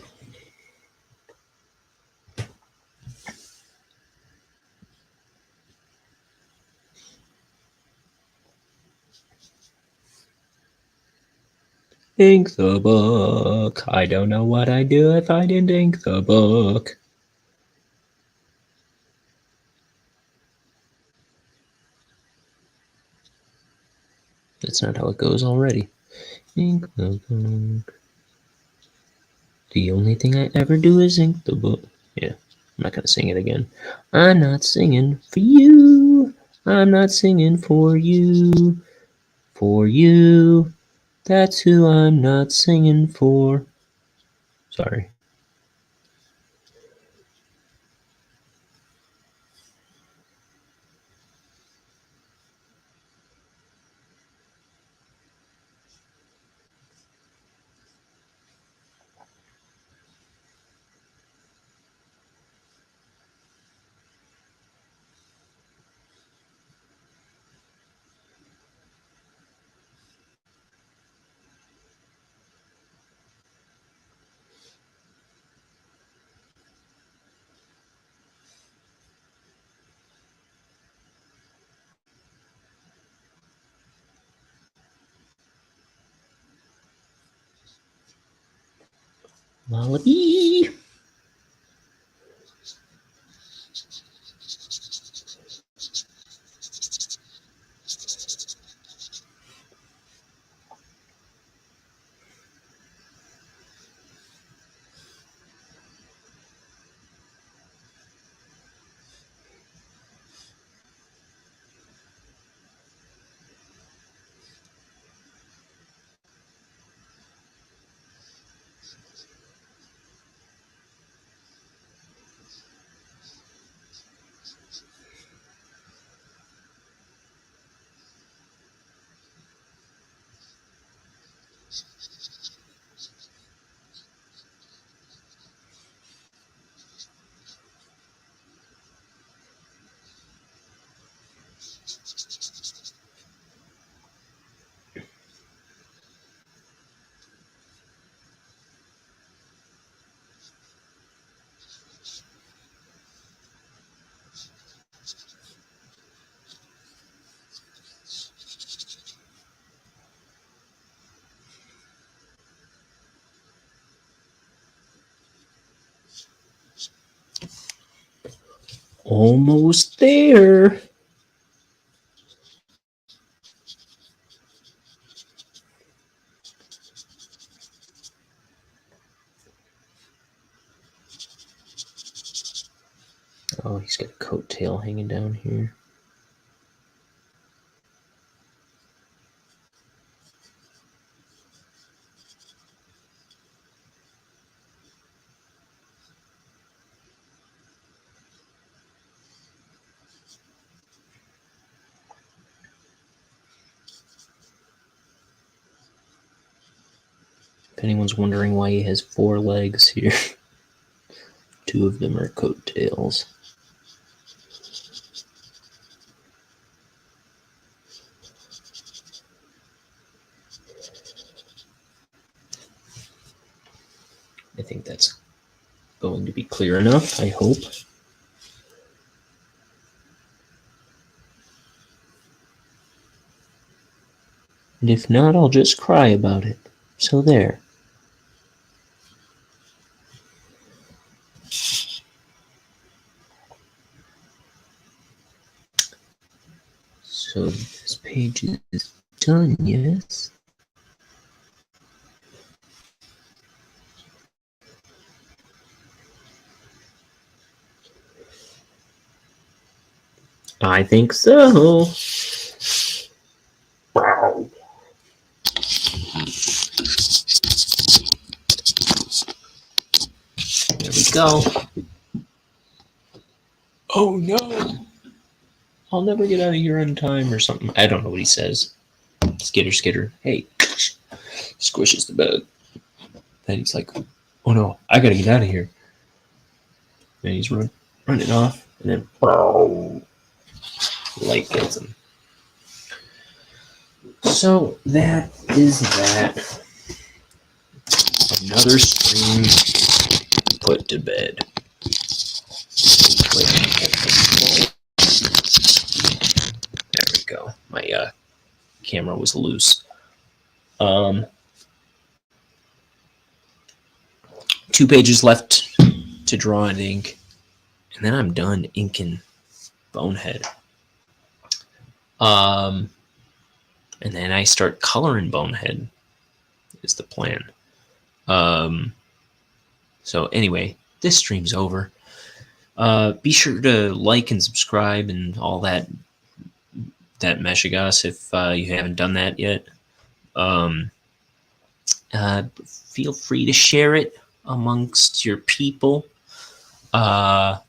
Ink the book. I don't know what I'd do if I didn't ink the book. That's not how it goes already. Ink the book. The only thing I ever do is ink the book. Yeah, I'm not gonna sing it again. I'm not singing for you. I'm not singing for you. For you. That's who I'm not singing for. Sorry. Wallaby. Almost there. Oh, he's got a coattail hanging down here. If anyone's wondering why he has 4 legs here, 2 of them are coattails. I think that's going to be clear enough, I hope. And if not, I'll just cry about it. So there. So this page is done, yes? I think so. Wow. There we go. Oh no! I'll never get out of here on time or something. I don't know what he says. Skitter, skitter. Hey. Squishes the bed. Then he's like, oh no, I gotta get out of here. Then he's running off. And then, oh, light gets him. So that is that. Another stream put to bed. There we go. My camera was loose. 2 pages left to draw and ink, and then I'm done inking Bonehead. And then I start coloring Bonehead is the plan. So anyway, this stream's over. Be sure to like and subscribe and all that meshigas if you haven't done that yet. Feel free to share it amongst your people. And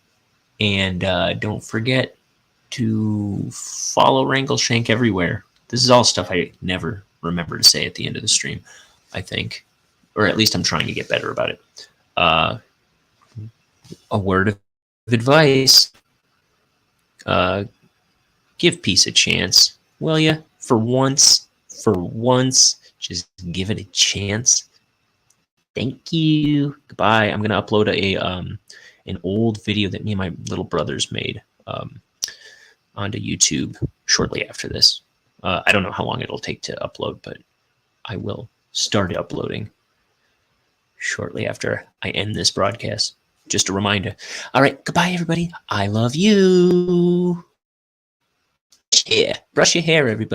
don't forget to follow Wrangleshank everywhere. This is all stuff I never remember to say at the end of the stream, I think. Or at least I'm trying to get better about it. A word of advice. Give peace a chance, will ya? For once, just give it a chance. Thank you. Goodbye. I'm gonna upload an old video that me and my little brothers made onto YouTube shortly after this. I don't know how long it'll take to upload, but I will start uploading shortly after I end this broadcast. Just a reminder. All right, goodbye, everybody. I love you. Yeah, brush your hair, everybody.